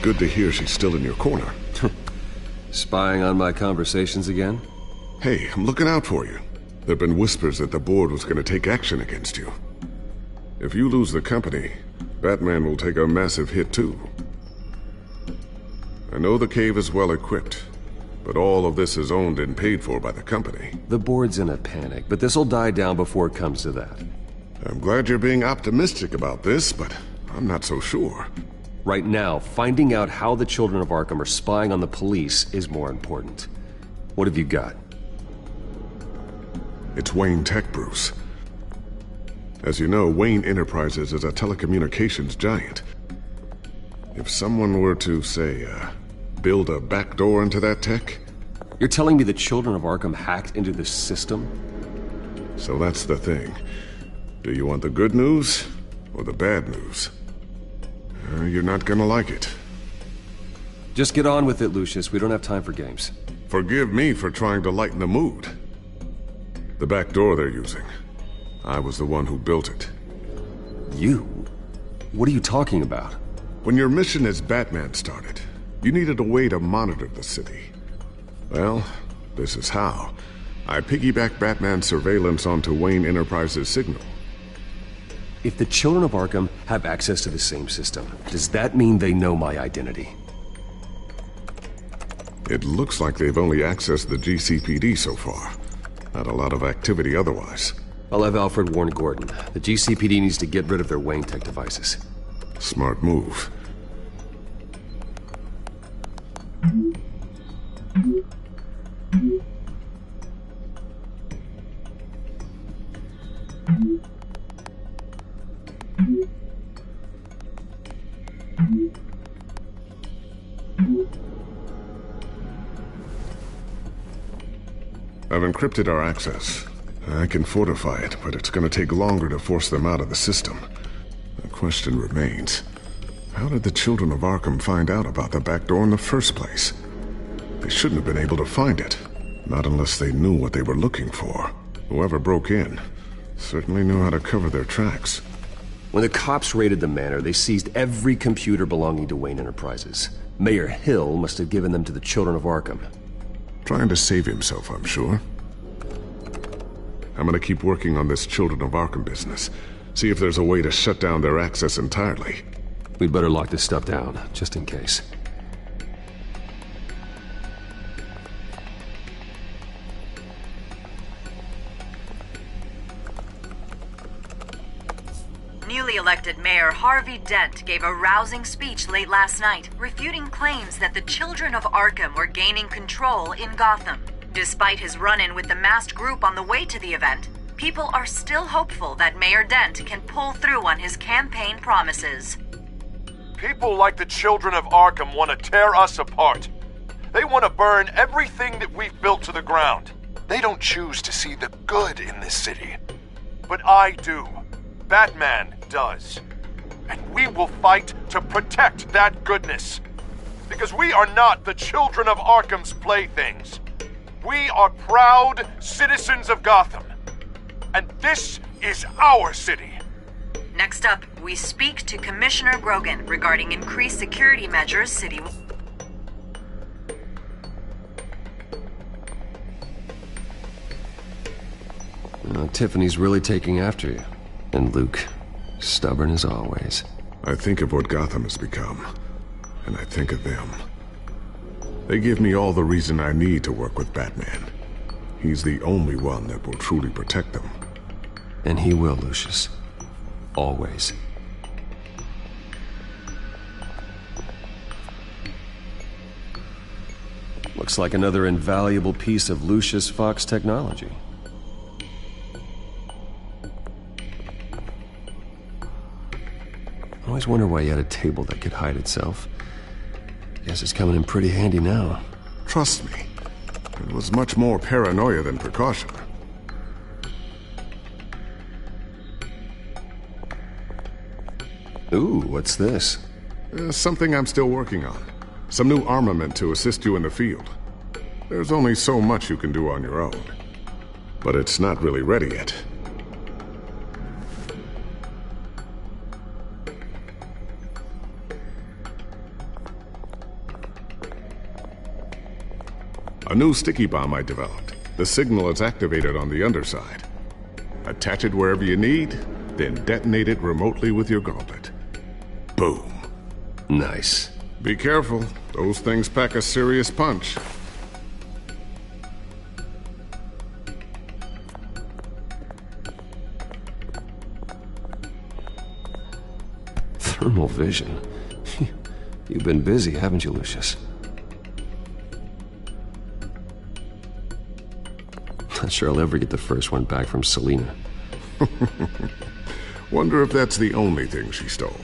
good to hear she's still in your corner. Spying on my conversations again? Hey, I'm looking out for you. There've been whispers that the board was going to take action against you. If you lose the company, BaTmaN will take a massive hit too. I know the cave is well equipped, but all of this is owned and paid for by the company. The board's in a panic, but this'll die down before it comes to that. I'm glad you're being optimistic about this, but I'm not so sure. Right now, finding out how the Children of Arkham are spying on the police is more important. What have you got? It's Wayne Tech, Bruce. As you know, Wayne Enterprises is a telecommunications giant. If someone were to, say, build a backdoor into that tech... You're telling me the Children of Arkham hacked into this system? So that's the thing. Do you want the good news or the bad news? You're not gonna like it. Just get on with it, Lucius. We don't have time for games. Forgive me for trying to lighten the mood. The back door they're using. I was the one who built it. You? What are you talking about? When your mission as BaTmaN started, you needed a way to monitor the city. Well, this is how. I piggybacked BaTmaN's surveillance onto Wayne Enterprises' signal. If the Children of Arkham have access to the same system, does that mean they know my identity? It looks like they've only accessed the GCPD so far. Not a lot of activity otherwise. I'll have Alfred warn Gordon. The GCPD needs to get rid of their Wayne Tech devices. Smart move. I've encrypted our access. I can fortify it, but it's going to take longer to force them out of the system. The question remains, how did the Children of Arkham find out about the back door in the first place? They shouldn't have been able to find it. Not unless they knew what they were looking for. Whoever broke in certainly knew how to cover their tracks. When the cops raided the manor, they seized every computer belonging to Wayne Enterprises. Mayor Hill must have given them to the Children of Arkham. Trying to save himself, I'm sure. I'm gonna keep working on this Children of Arkham business. See if there's a way to shut down their access entirely. We'd better lock this stuff down, just in case. Newly elected Mayor Harvey Dent gave a rousing speech late last night, refuting claims that the Children of Arkham were gaining control in Gotham. Despite his run-in with the masked group on the way to the event, people are still hopeful that Mayor Dent can pull through on his campaign promises. People like the Children of Arkham want to tear us apart. They want to burn everything that we've built to the ground. They don't choose to see the good in this city. But I do. BaTmaN does. And we will fight to protect that goodness. Because we are not the Children of Arkham's playthings. We are proud citizens of Gotham. And this is our city. Next up, we speak to Commissioner Grogan regarding increased security measures city. Tiffany's really taking after you. And Luke, stubborn as always. I think of what Gotham has become, and I think of them. They give me all the reason I need to work with BaTmaN. He's the only one that will truly protect them. And he will, Lucius. Always. Looks like another invaluable piece of Lucius Fox technology. I always wonder why you had a table that could hide itself. Guess it's coming in pretty handy now. Trust me, it was much more paranoia than precaution. Ooh, what's this? Something I'm still working on. Some new armament to assist you in the field. There's only so much you can do on your own. But it's not really ready yet. A new sticky bomb I developed. The signal is activated on the underside. Attach it wherever you need, then detonate it remotely with your gauntlet. Boom. Nice. Be careful. Those things pack a serious punch. Thermal vision. You've been busy, haven't you, Lucius? Not sure I'll ever get the first one back from Selena. Wonder if that's the only thing she stole.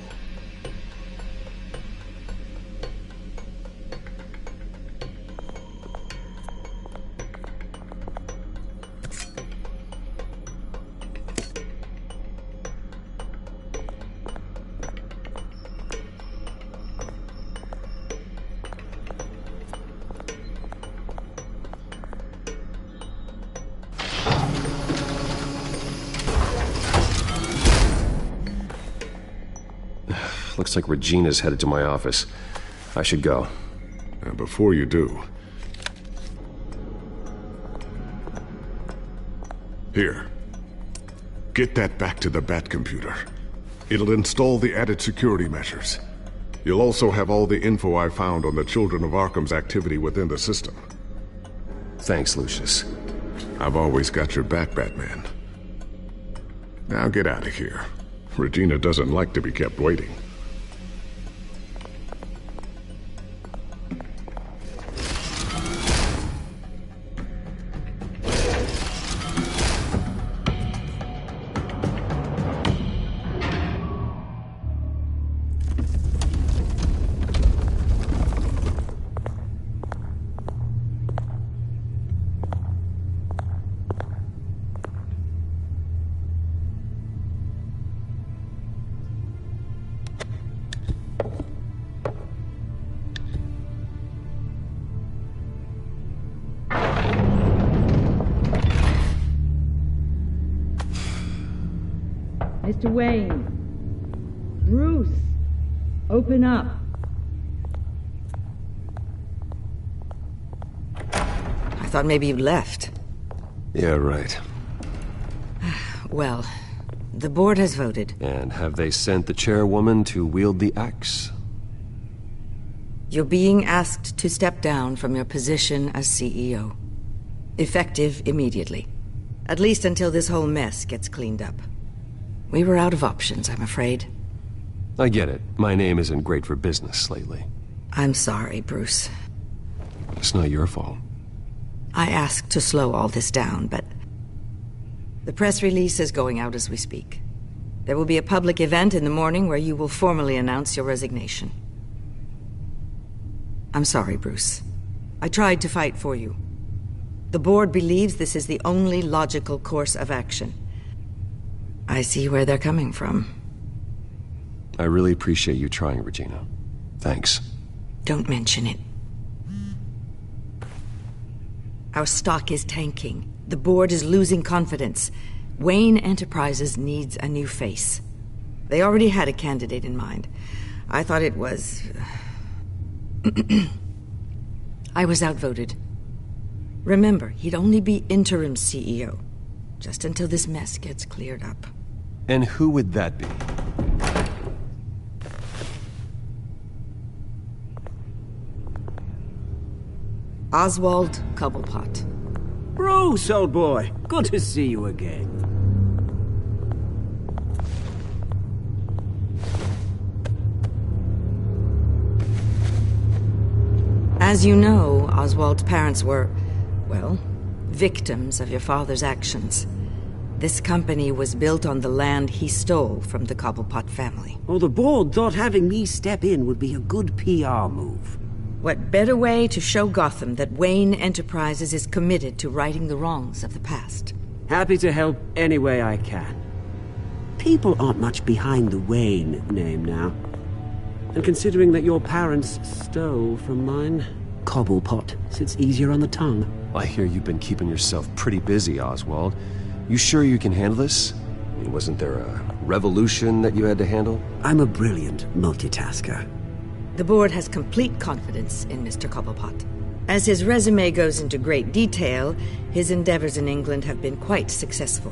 Looks like Regina's headed to my office. I should go. And before you do... Here. Get that back to the Bat computer. It'll install the added security measures. You'll also have all the info I found on the Children of Arkham's activity within the system. Thanks, Lucius. I've always got your back, BaTmaN. Now get out of here. Regina doesn't like to be kept waiting. Mr. Wayne. Bruce. Open up. I thought maybe you'd left. Yeah, right. Well, the board has voted. And have they sent the chairwoman to wield the axe? You're being asked to step down from your position as CEO. Effective immediately. At least until this whole mess gets cleaned up. We were out of options, I'm afraid. I get it. My name isn't great for business lately. I'm sorry, Bruce. It's not your fault. I asked to slow all this down, but... the press release is going out as we speak. There will be a public event in the morning where you will formally announce your resignation. I'm sorry, Bruce. I tried to fight for you. The board believes this is the only logical course of action. I see where they're coming from. I really appreciate you trying, Regina. Thanks. Don't mention it. Our stock is tanking. The board is losing confidence. Wayne Enterprises needs a new face. They already had a candidate in mind. I thought it was... I was outvoted. Remember, he'd only be interim CEO. Just until this mess gets cleared up. And who would that be? Oswald Cobblepot. Bruce, old boy. Good to see you again. As you know, Oswald's parents were, well, victims of your father's actions. This company was built on the land he stole from the Cobblepot family. Well, the board thought having me step in would be a good PR move. What better way to show Gotham that Wayne Enterprises is committed to righting the wrongs of the past? Happy to help any way I can. People aren't much behind the Wayne name now. And considering that your parents stole from mine, Cobblepot sits easier on the tongue. I hear you've been keeping yourself pretty busy, Oswald. You sure you can handle this? I mean, wasn't there a revolution that you had to handle? I'm a brilliant multitasker. The board has complete confidence in Mr. Cobblepot. As his resume goes into great detail, his endeavors in England have been quite successful.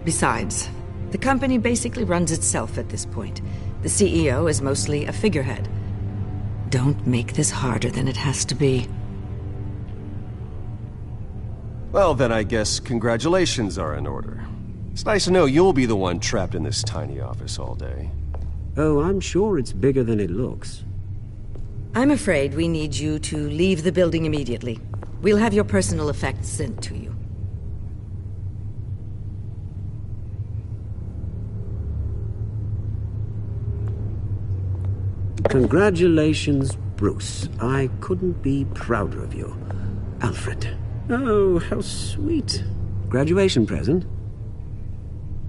Besides, the company basically runs itself at this point. The CEO is mostly a figurehead. Don't make this harder than it has to be. Well, then I guess congratulations are in order. It's nice to know you'll be the one trapped in this tiny office all day. Oh, I'm sure it's bigger than it looks. I'm afraid we need you to leave the building immediately. We'll have your personal effects sent to you. Congratulations, Bruce. I couldn't be prouder of you. Alfred. Oh, how sweet. Graduation present?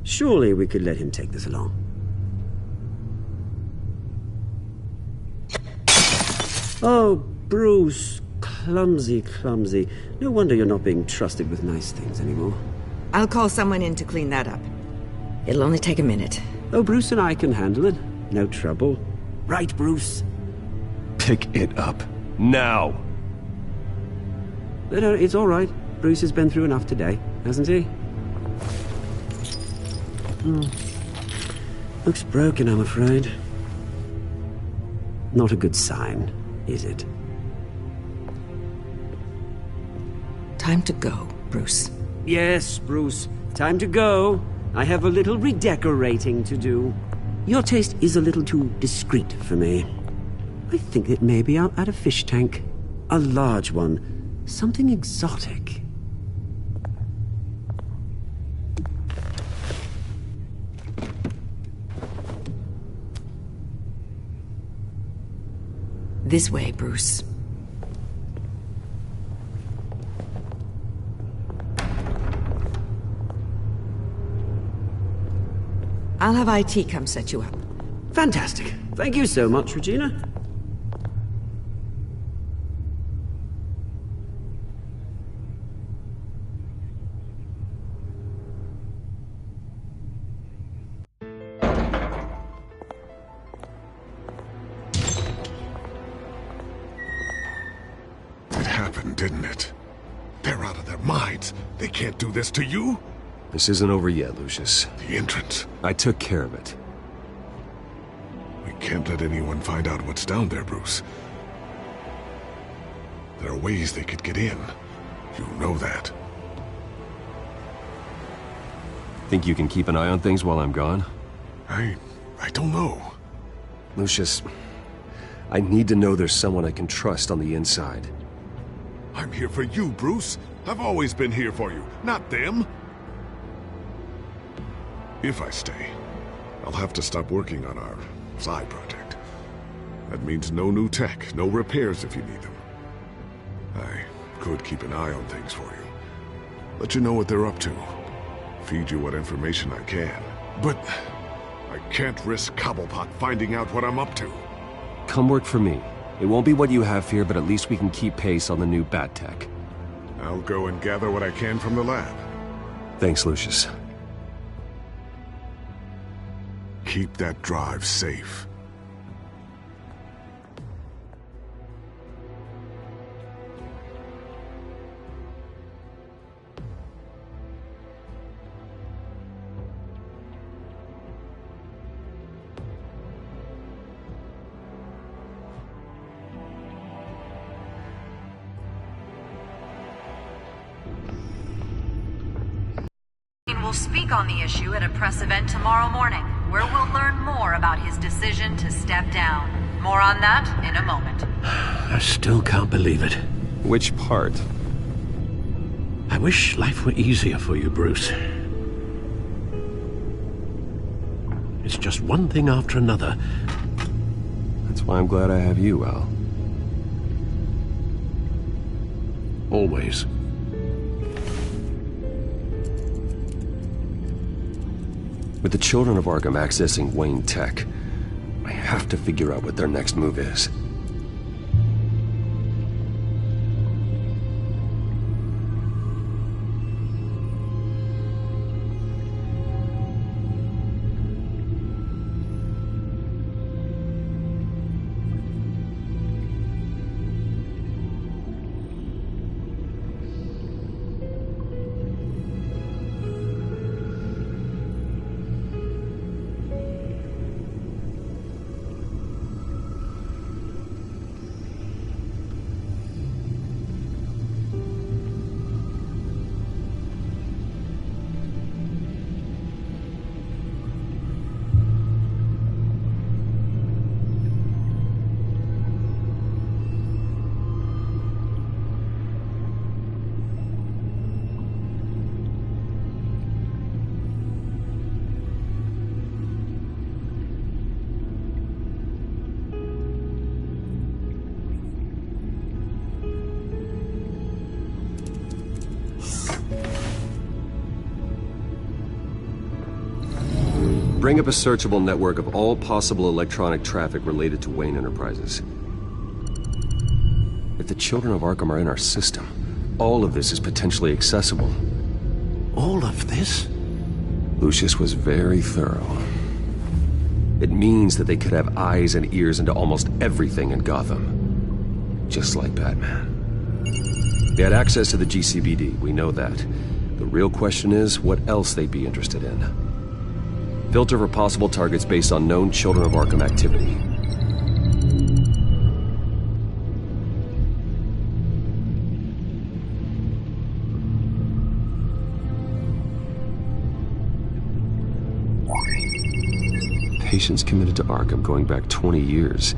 Surely we could let him take this along. Oh, Bruce. Clumsy, clumsy. No wonder you're not being trusted with nice things anymore. I'll call someone in to clean that up. It'll only take a minute. Oh, Bruce and I can handle it. No trouble. Right, Bruce? Pick it up. Now! No, it's all right. Bruce has been through enough today, hasn't he? Looks broken, I'm afraid. Not a good sign, is it? Time to go, Bruce. Yes, Bruce. Time to go. I have a little redecorating to do. Your taste is a little too discreet for me. I think that maybe I'll add a fish tank. A large one. Something exotic. This way, Bruce. I'll have IT come set you up. Fantastic. Thank you so much, Regina. It happened, didn't it? They're out of their minds. They can't do this to you. This isn't over yet, Lucius. The entrance. I took care of it. We can't let anyone find out what's down there, Bruce. There are ways they could get in. You know that. Think you can keep an eye on things while I'm gone? I don't know. Lucius, I need to know there's someone I can trust on the inside. I'm here for you, Bruce. I've always been here for you, not them. If I stay, I'll have to stop working on our side project. That means no new tech, no repairs if you need them. I could keep an eye on things for you. Let you know what they're up to. Feed you what information I can. But I can't risk Cobblepot finding out what I'm up to. Come work for me. It won't be what you have here, but at least we can keep pace on the new bat tech. I'll go and gather what I can from the lab. Thanks, Lucius. Keep that drive safe. We'll speak on the issue at a press event tomorrow morning, where we'll learn more about his decision to step down. More on that in a moment. I still can't believe it. Which part? I wish life were easier for you, Bruce. It's just one thing after another. That's why I'm glad I have you, Al. Always. With the children of Arkham accessing Wayne Tech, I have to figure out what their next move is. Bring up a searchable network of all possible electronic traffic related to Wayne Enterprises. If the children of Arkham are in our system, all of this is potentially accessible. All of this? Lucius was very thorough. It means that they could have eyes and ears into almost everything in Gotham. Just like BaTmaN. They had access to the GCPD, we know that. The real question is, what else they'd be interested in. Filter for possible targets based on known Children of Arkham activity. Patients committed to Arkham going back 20 years.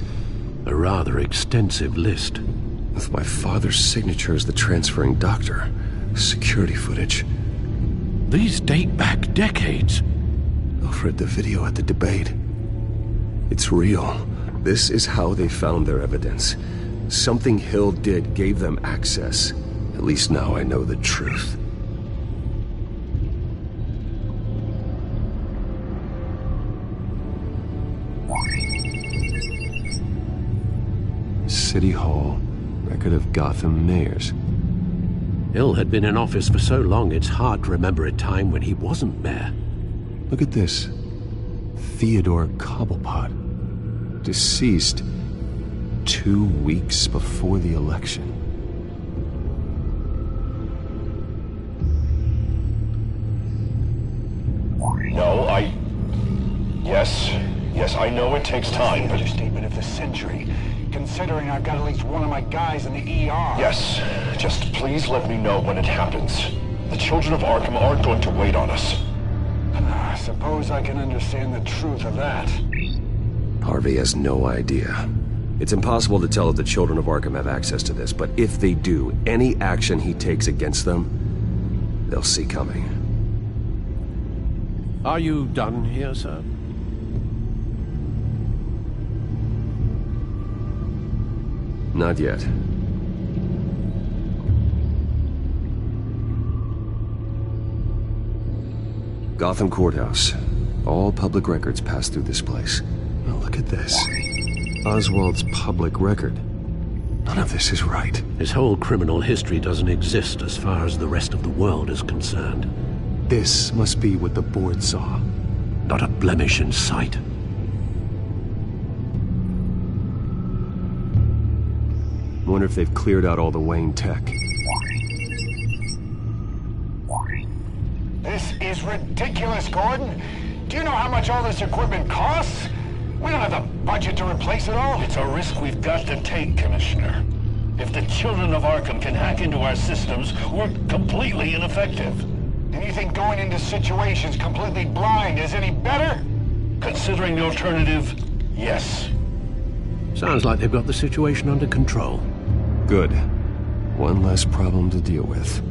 A rather extensive list. With my father's signature as the transferring doctor. Security footage. These date back decades. I've read the video at the debate. It's real. This is how they found their evidence. Something Hill did gave them access. At least now I know the truth. City Hall. Record of Gotham mayors. Hill had been in office for so long it's hard to remember a time when he wasn't mayor. Look at this. Theodore Cobblepot. Deceased 2 weeks before the election. No, Yes, I know it takes time, but... Understatement of the century, considering I've got at least one of my guys in the ER. Yes, just please let me know when it happens. The children of Arkham aren't going to wait on us. I suppose I can understand the truth of that. Harvey has no idea. It's impossible to tell if the children of Arkham have access to this, but if they do, any action he takes against them, they'll see coming. Are you done here, sir? Not yet. Gotham Courthouse. All public records pass through this place. Oh, look at this. Oswald's public record. None of this is right. His whole criminal history doesn't exist as far as the rest of the world is concerned. This must be what the board saw. Not a blemish in sight. Wonder if they've cleared out all the Wayne tech. This is ridiculous, Gordon. Do you know how much all this equipment costs? We don't have the budget to replace it all. It's a risk we've got to take, Commissioner. If the children of Arkham can hack into our systems, we're completely ineffective. And you think going into situations completely blind is any better? Considering the alternative, yes. Sounds like they've got the situation under control. Good. One less problem to deal with.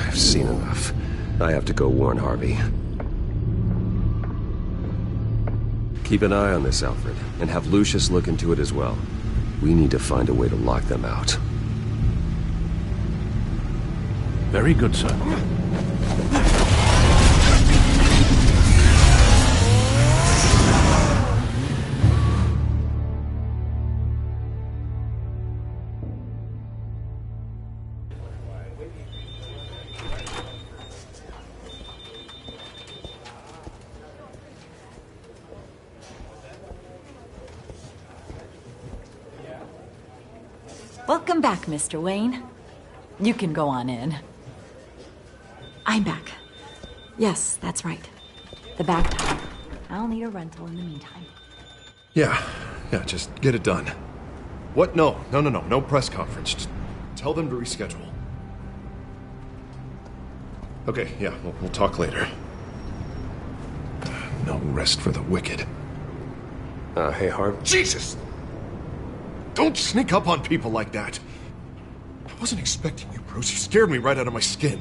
I've seen enough. I have to go warn Harvey. Keep an eye on this, Alfred, and have Lucius look into it as well. We need to find a way to lock them out. Very good, sir. Welcome back, Mr. Wayne. You can go on in. I'm back. Yes, that's right. The back tire. I'll need a rental in the meantime. Yeah, just get it done. What? No press conference. Just tell them to reschedule. Okay, yeah, we'll talk later. No rest for the wicked. Hey, Harv. Jesus! Don't sneak up on people like that. I wasn't expecting you, Bruce. You scared me right out of my skin.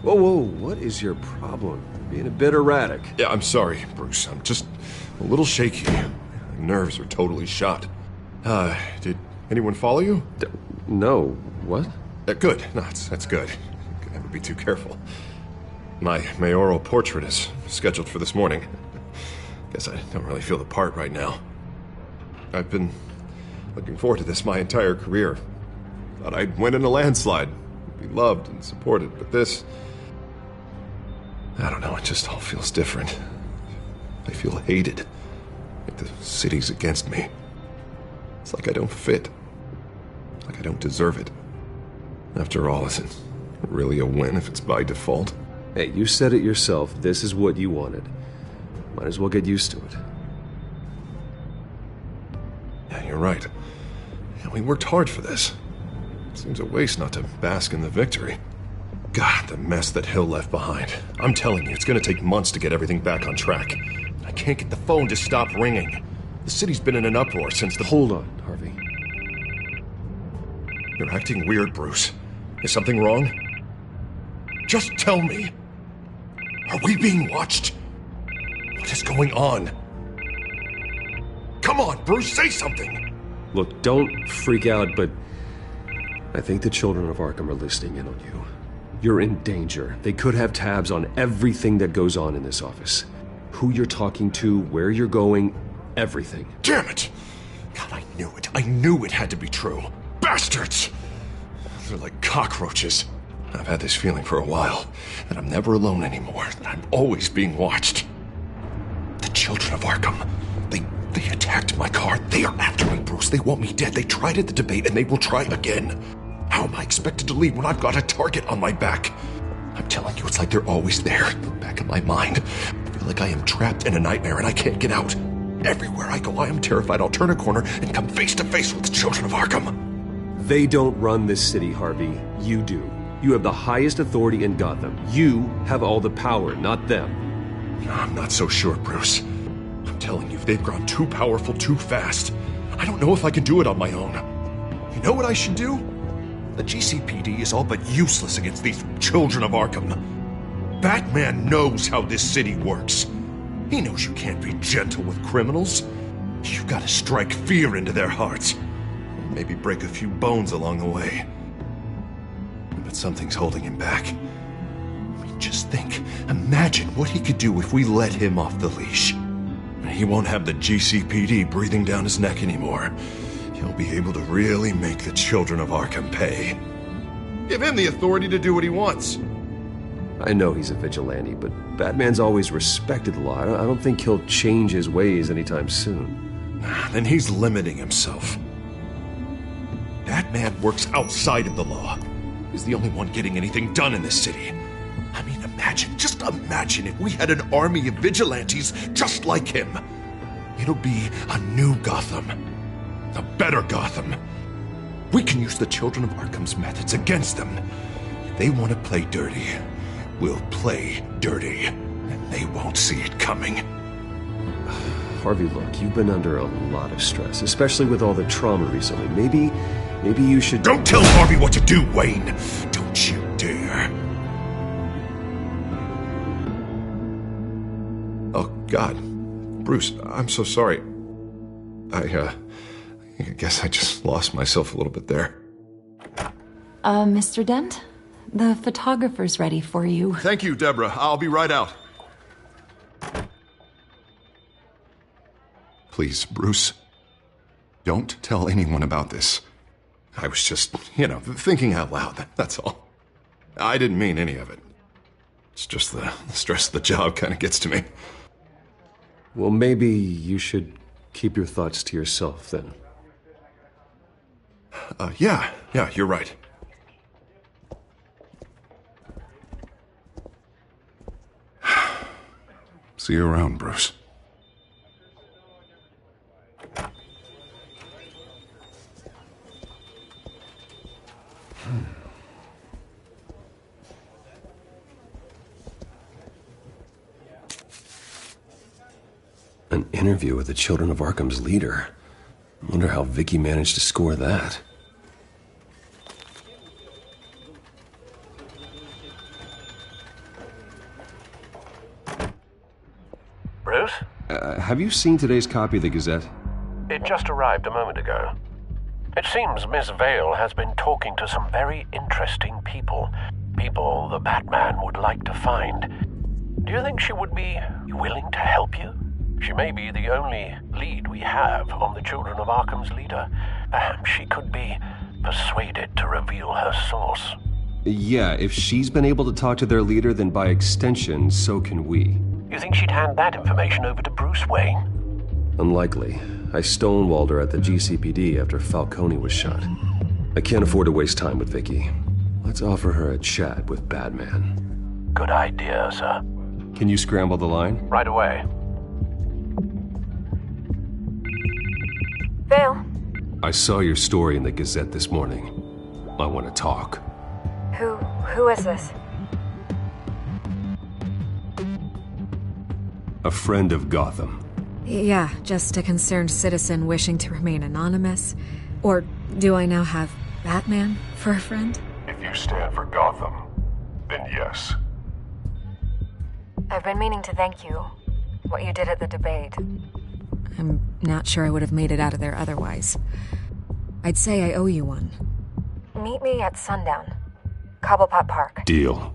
Whoa, what is your problem? Being a bit erratic. Yeah, I'm sorry, Bruce. I'm just a little shaky. My nerves are totally shot. Did anyone follow you? No. What? Good. No, that's good. Could never be too careful. My mayoral portrait is scheduled for this morning. Guess I don't really feel the part right now. I've been looking forward to this my entire career. Thought I'd win in a landslide, be loved and supported, but this... I don't know, it just all feels different. I feel hated. Like the city's against me. It's like I don't fit. Like I don't deserve it. After all, is it really a win if it's by default? Hey, you said it yourself. This is what you wanted. Might as well get used to it. Yeah, you're right. Yeah, we worked hard for this. Seems a waste not to bask in the victory. God, the mess that Hill left behind. I'm telling you, it's gonna take months to get everything back on track. I can't get the phone to stop ringing. The city's been in an uproar since the... Hold on, Harvey. You're acting weird, Bruce. Is something wrong? Just tell me. Are we being watched? What is going on? Come on, Bruce, say something! Look, don't freak out, but I think the children of Arkham are listening in on you. You're in danger. They could have tabs on everything that goes on in this office. Who you're talking to, where you're going, everything. Damn it! God, I knew it. I knew it had to be true. Bastards! They're like cockroaches. I've had this feeling for a while, that I'm never alone anymore, that I'm always being watched. The children of Arkham, they attacked my car. They are after me, Bruce. They want me dead. They tried at the debate, and they will try again. How am I expected to leave when I've got a target on my back? I'm telling you, it's like they're always there, in the back of my mind. I feel like I am trapped in a nightmare and I can't get out. Everywhere I go, I am terrified I'll turn a corner and come face to face with the children of Arkham. They don't run this city, Harvey. You do. You have the highest authority in Gotham. You have all the power, not them. I'm not so sure, Bruce. I'm telling you, they've grown too powerful too fast. I don't know if I can do it on my own. You know what I should do? The GCPD is all but useless against these children of Arkham. BaTmaN knows how this city works. He knows you can't be gentle with criminals. You've got to strike fear into their hearts. Maybe break a few bones along the way. But something's holding him back. I mean, just think. Imagine what he could do if we let him off the leash. He won't have the GCPD breathing down his neck anymore. He'll be able to really make the children of Arkham pay. Give him the authority to do what he wants. I know he's a vigilante, but BaTmaN's always respected the law. I don't think he'll change his ways anytime soon. Then he's limiting himself. BaTmaN works outside of the law. He's the only one getting anything done in this city. I mean, just imagine if we had an army of vigilantes just like him. It'll be a new Gotham. A better Gotham. We can use the children of Arkham's methods against them. If they want to play dirty, we'll play dirty. And they won't see it coming. Harvey, look, you've been under a lot of stress, especially with all the trauma recently. Maybe you should... Don't tell Harvey what to do, Wayne! Don't you dare. Oh, God. Bruce, I'm so sorry. I guess I just lost myself a little bit there. Mr. Dent? The photographer's ready for you. Thank you, Deborah. I'll be right out. Please, Bruce, don't tell anyone about this. I was just, thinking out loud, that's all. I didn't mean any of it. It's just the stress of the job kind of gets to me. Well, maybe you should keep your thoughts to yourself, then. Yeah, you're right. See you around, Bruce. An interview with the Children of Arkham's leader. I wonder how Vicky managed to score that. Bruce? Have you seen today's copy of the Gazette? It just arrived a moment ago. It seems Miss Vale has been talking to some very interesting people. People the BaTmaN would like to find. Do you think she would be willing to help you? She may be the only lead we have on the Children of Arkham's leader. Perhaps she could be persuaded to reveal her source. Yeah, if she's been able to talk to their leader, then by extension, so can we. You think she'd hand that information over to Bruce Wayne? Unlikely. I stonewalled her at the GCPD after Falcone was shot. I can't afford to waste time with Vicky. Let's offer her a chat with BaTmaN. Good idea, sir. Can you scramble the line? Right away. Vale. I saw your story in the Gazette this morning. I want to talk. Who is this? A friend of Gotham. Yeah, just a concerned citizen wishing to remain anonymous. Or do I now have BaTmaN for a friend? If you stand for Gotham, then yes. I've been meaning to thank you. What you did at the debate. I'm not sure I would have made it out of there otherwise. I'd say I owe you one. Meet me at sundown. Cobblepot Park. Deal.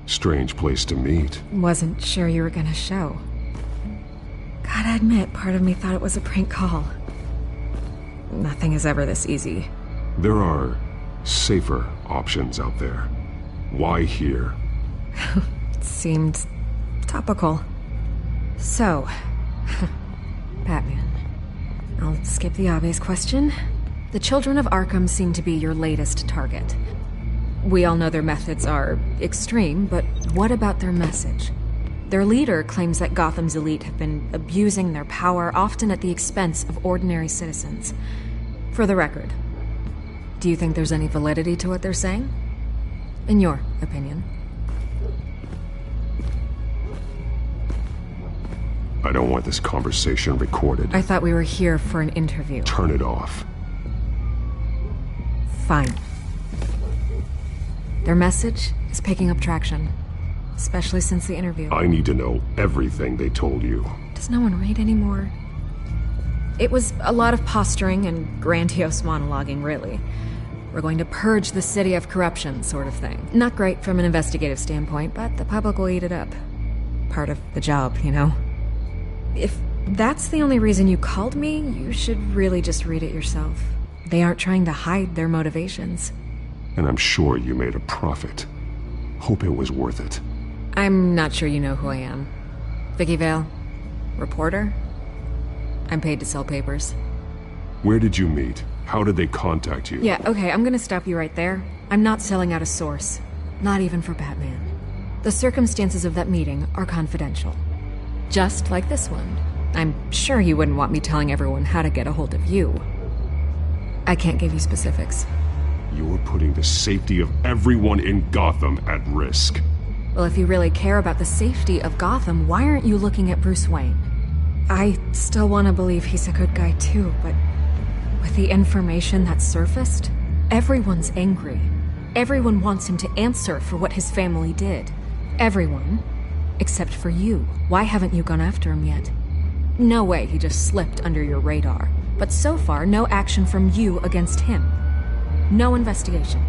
Strange place to meet. Wasn't sure you were gonna show. Gotta admit, part of me thought it was a prank call. Nothing is ever this easy. There are safer options out there. Why here? It seemed topical. So, BaTmaN. I'll skip the obvious question. The Children of Arkham seem to be your latest target. We all know their methods are extreme, but what about their message? Their leader claims that Gotham's elite have been abusing their power, often at the expense of ordinary citizens. For the record, do you think there's any validity to what they're saying? In your opinion? I don't want this conversation recorded. I thought we were here for an interview. Turn it off. Fine. Their message is picking up traction, especially since the interview. I need to know everything they told you. Does no one read anymore? It was a lot of posturing and grandiose monologuing, really. We're going to purge the city of corruption, sort of thing. Not great from an investigative standpoint, but the public will eat it up. Part of the job, you know? If that's the only reason you called me, you should really just read it yourself. They aren't trying to hide their motivations. And I'm sure you made a profit. Hope it was worth it. I'm not sure you know who I am. Vicky Vale. Reporter. I'm paid to sell papers. Where did you meet? How did they contact you? Yeah, okay, I'm gonna stop you right there. I'm not selling out a source. Not even for BaTmaN. The circumstances of that meeting are confidential. Just like this one. I'm sure you wouldn't want me telling everyone how to get a hold of you. I can't give you specifics. You're putting the safety of everyone in Gotham at risk. Well, if you really care about the safety of Gotham, why aren't you looking at Bruce Wayne? I still want to believe he's a good guy too, but with the information that surfaced, everyone's angry. Everyone wants him to answer for what his family did. Everyone, except for you. Why haven't you gone after him yet? No way he just slipped under your radar. But so far, no action from you against him. No investigation.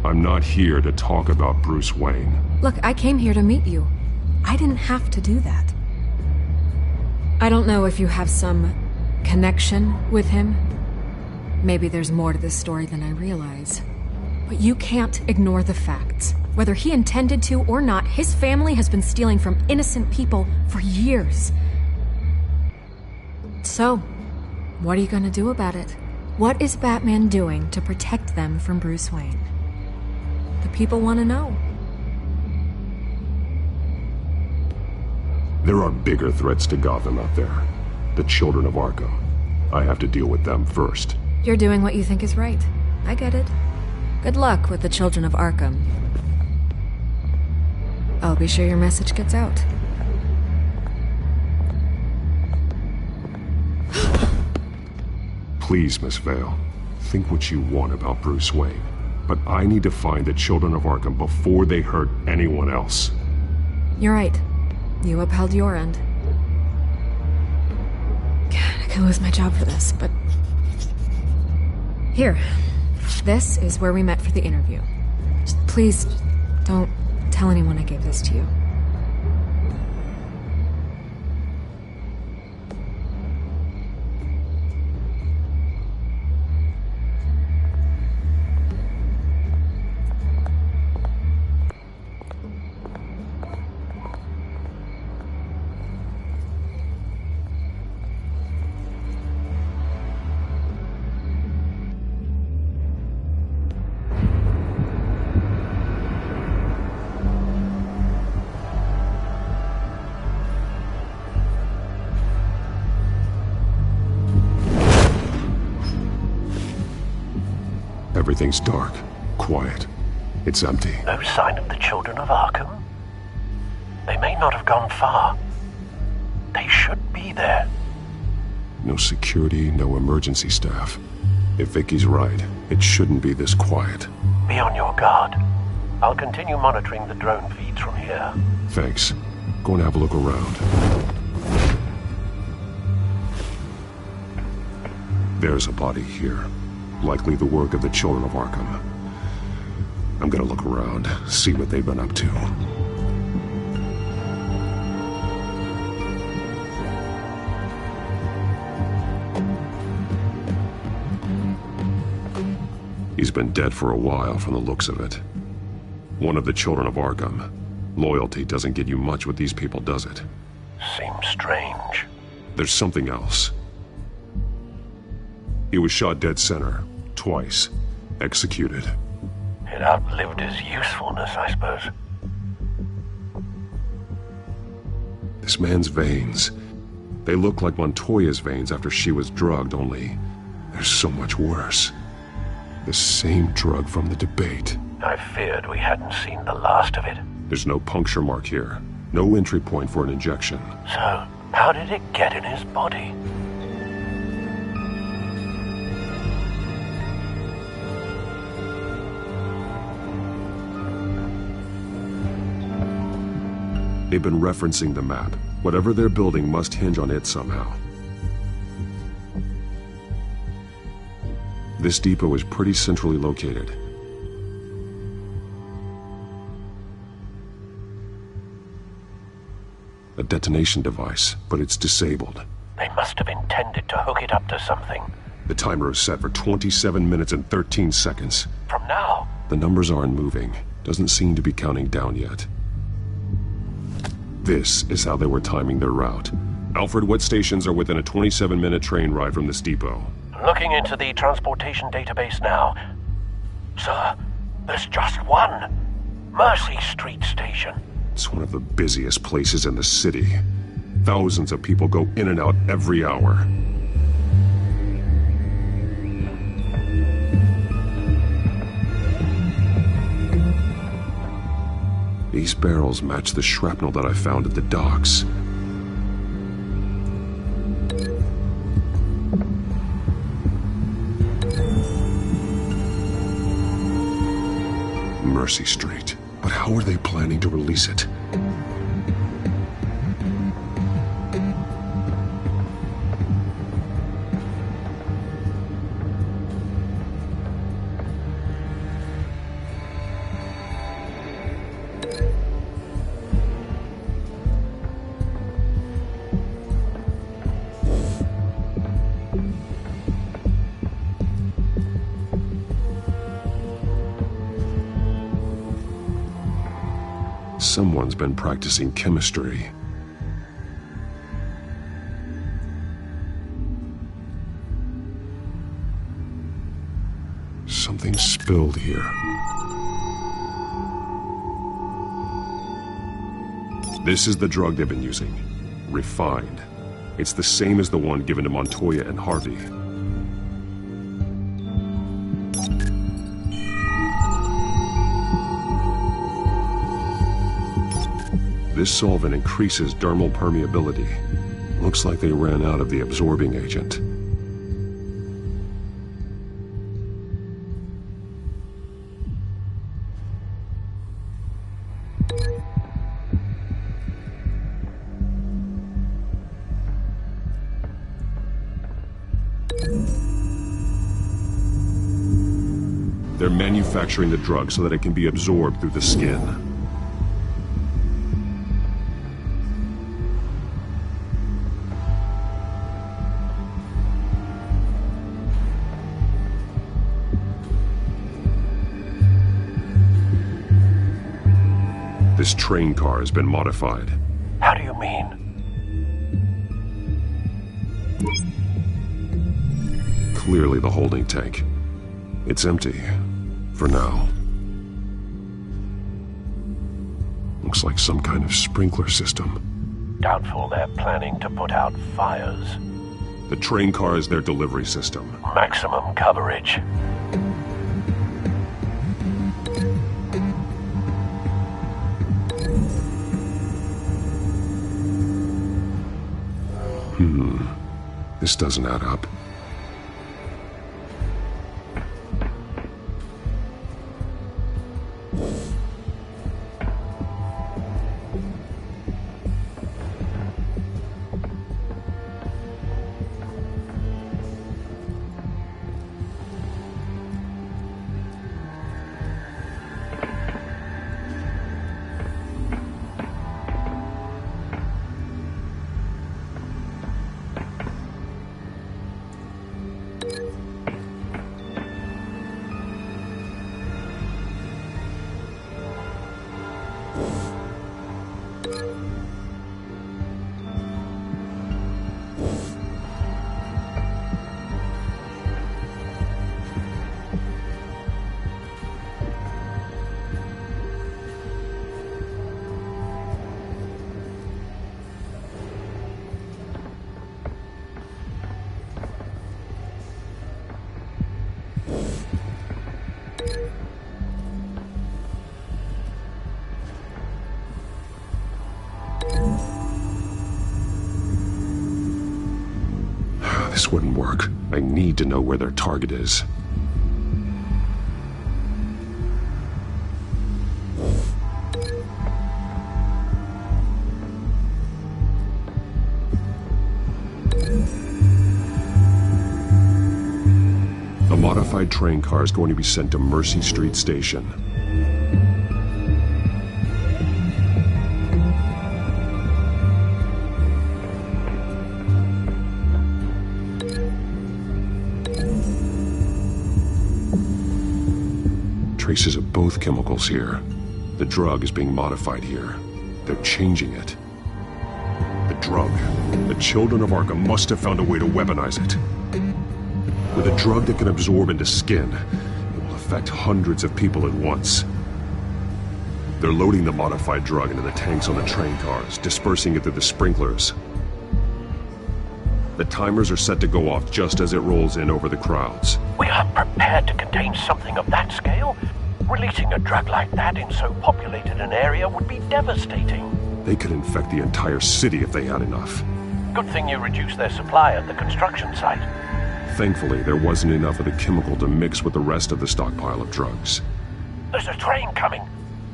I'm not here to talk about Bruce Wayne. Look, I came here to meet you. I didn't have to do that. I don't know if you have some connection with him. Maybe there's more to this story than I realize. But you can't ignore the facts. Whether he intended to or not, his family has been stealing from innocent people for years. So, what are you gonna do about it? What is BaTmaN doing to protect them from Bruce Wayne? The people want to know. There are bigger threats to Gotham out there. The Children of Arkham. I have to deal with them first. You're doing what you think is right. I get it. Good luck with the Children of Arkham. I'll be sure your message gets out. Please, Miss Vale, think what you want about Bruce Wayne, but I need to find the children of Arkham before they hurt anyone else. You're right. You upheld your end. God, I could lose my job for this, but... Here. This is where we met for the interview. Just please, don't tell anyone I gave this to you. Everything's dark, quiet. It's empty. No sign of the children of Arkham? They may not have gone far. They should be there. No security, no emergency staff. If Vicky's right, it shouldn't be this quiet. Be on your guard. I'll continue monitoring the drone feeds from here. Thanks. Go and have a look around. There's a body here. Likely the work of the children of Arkham. I'm gonna look around, see what they've been up to. He's been dead for a while from the looks of it. One of the children of Arkham. Loyalty doesn't get you much with these people, does it? Seems strange. There's something else. He was shot dead center. Twice. Executed. It outlived his usefulness, I suppose. This man's veins. They look like Montoya's veins after she was drugged, only they're so much worse. The same drug from the debate. I feared we hadn't seen the last of it. There's no puncture mark here. No entry point for an injection. So, how did it get in his body? They've been referencing the map. Whatever they're building must hinge on it somehow. This depot is pretty centrally located. A detonation device, but it's disabled. They must have intended to hook it up to something. The timer is set for 27 minutes and 13 seconds. From now? The numbers aren't moving. Doesn't seem to be counting down yet. This is how they were timing their route. Alfred, what stations are within a 27-minute train ride from this depot? Looking into the transportation database now. Sir, there's just one. Mercy Street Station. It's one of the busiest places in the city. Thousands of people go in and out every hour. These barrels match the shrapnel that I found at the docks. Mercy Street. But how are they planning to release it? Someone's been practicing chemistry. Something spilled here. This is the drug they've been using. Refined. It's the same as the one given to Montoya and Harvey. This solvent increases dermal permeability. Looks like they ran out of the absorbing agent. They're manufacturing the drug so that it can be absorbed through the skin. This train car has been modified. How do you mean? Clearly the holding tank. It's empty. For now. Looks like some kind of sprinkler system. Doubtful they're planning to put out fires. The train car is their delivery system. Maximum coverage. This doesn't add up. This wouldn't work. I need to know where their target is. A modified train car is going to be sent to Mercy Street Station. Traces of both chemicals here. The drug is being modified here. They're changing it. The drug. The children of Arkham must have found a way to weaponize it. With a drug that can absorb into skin, it will affect hundreds of people at once. They're loading the modified drug into the tanks on the train cars, dispersing it through the sprinklers. The timers are set to go off just as it rolls in over the crowds. We aren't prepared to contain something of that scale. Releasing a drug like that in so populated an area would be devastating. They could infect the entire city if they had enough. Good thing you reduced their supply at the construction site. Thankfully, there wasn't enough of the chemical to mix with the rest of the stockpile of drugs. There's a train coming.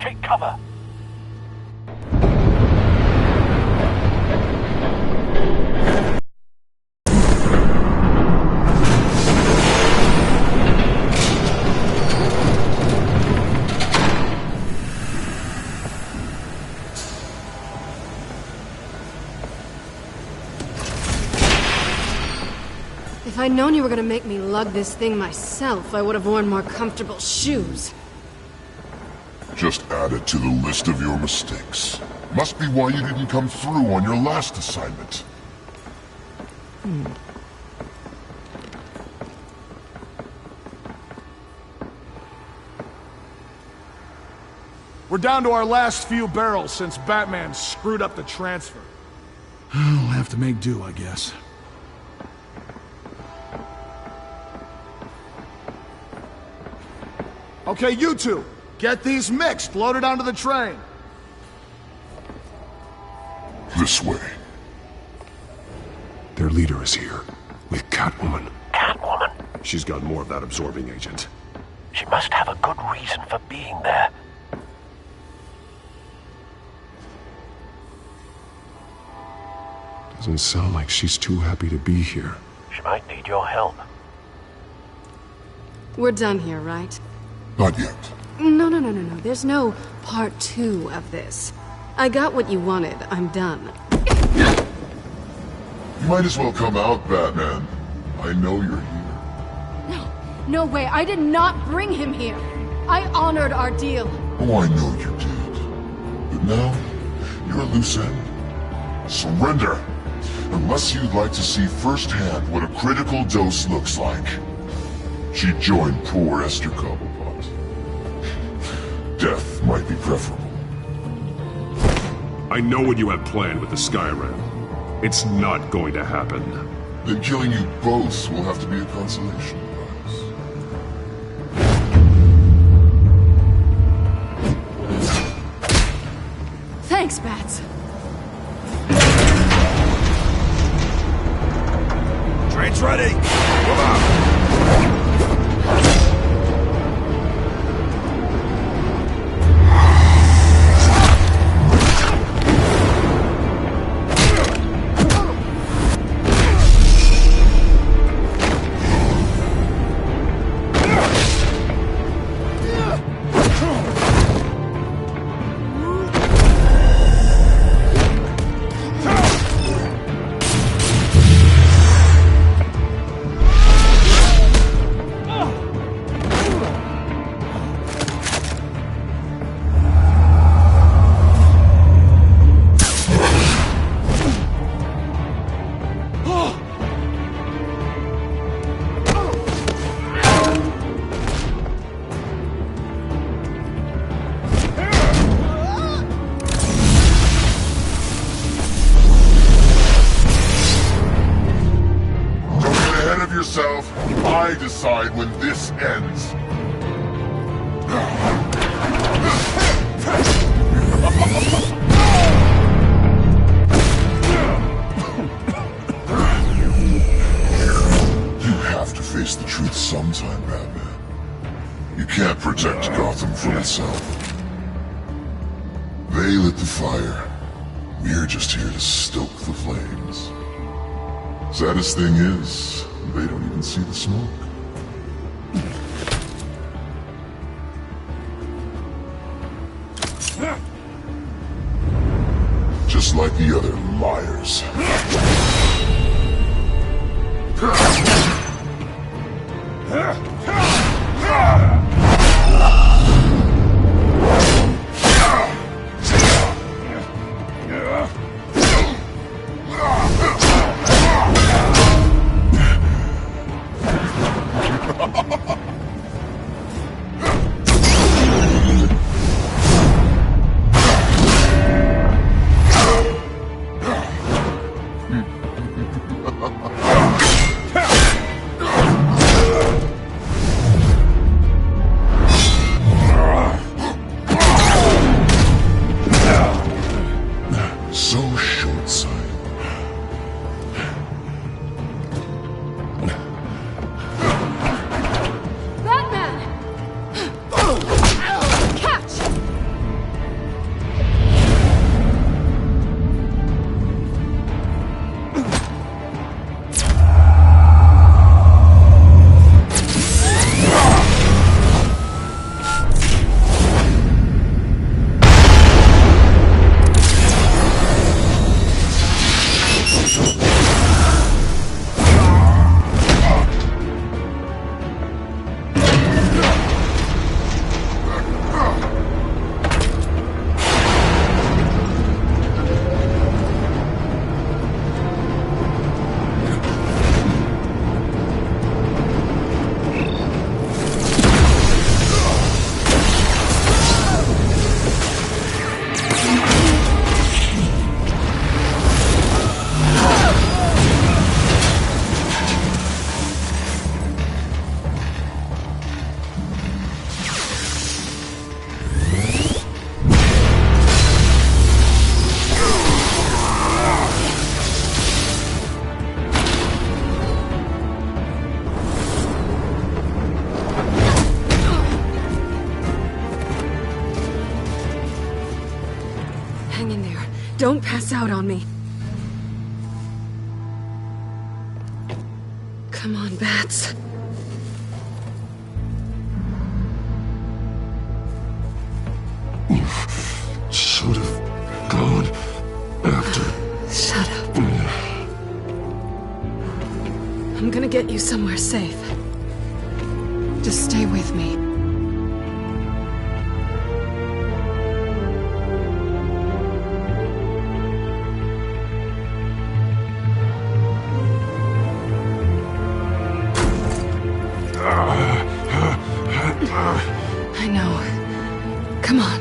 Take cover. If I'd known you were gonna make me lug this thing myself, I would have worn more comfortable shoes. Just add it to the list of your mistakes. Must be why you didn't come through on your last assignment. We're down to our last few barrels since BaTmaN screwed up the transfer. We'll have to make do, I guess. Okay, you two, get these mixed, loaded onto the train. This way. Their leader is here, with Catwoman. Catwoman? She's got more of that absorbing agent. She must have a good reason for being there. Doesn't sound like she's too happy to be here. She might need your help. We're done here, right? Not yet. No. There's no part 2 of this. I got what you wanted. I'm done. You might as well come out, BaTmaN. I know you're here. No way. I did not bring him here. I honored our deal. Oh, I know you did. But now, you're a loose end. Surrender! Unless you'd like to see firsthand what a critical dose looks like. She joined poor Esther Cobblepot. Death might be preferable. I know what you have planned with the Skyrim. It's not going to happen. Then killing you both will have to be a consolation prize. Thanks, Bats. Train's ready! Come on! I decide when this ends. You have to face the truth sometime, BaTmaN. You can't protect Gotham from itself. They lit the fire. We're just here to stoke the flames. Saddest thing is, they don't even see the smoke. Just like the other liars. So short-sighted. BaTmaN! Catch! Hang in there. Don't pass out on me. Come on, Bats. Should have gone after. Shut up. I'm gonna get you somewhere safe. Just stay with me. I know. Come on.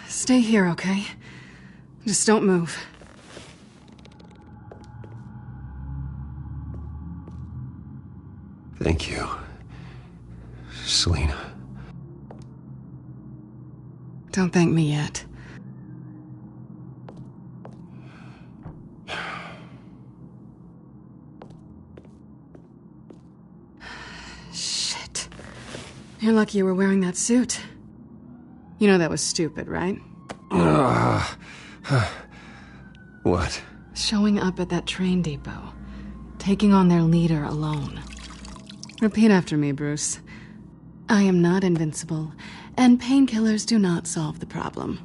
Stay here, okay? Just don't move. Thank you, Selina. Don't thank me yet. Shit. You're lucky you were wearing that suit. You know that was stupid, right? What? Showing up at that train depot. Taking on their leader alone. Repeat after me, Bruce. I am not invincible, and painkillers do not solve the problem.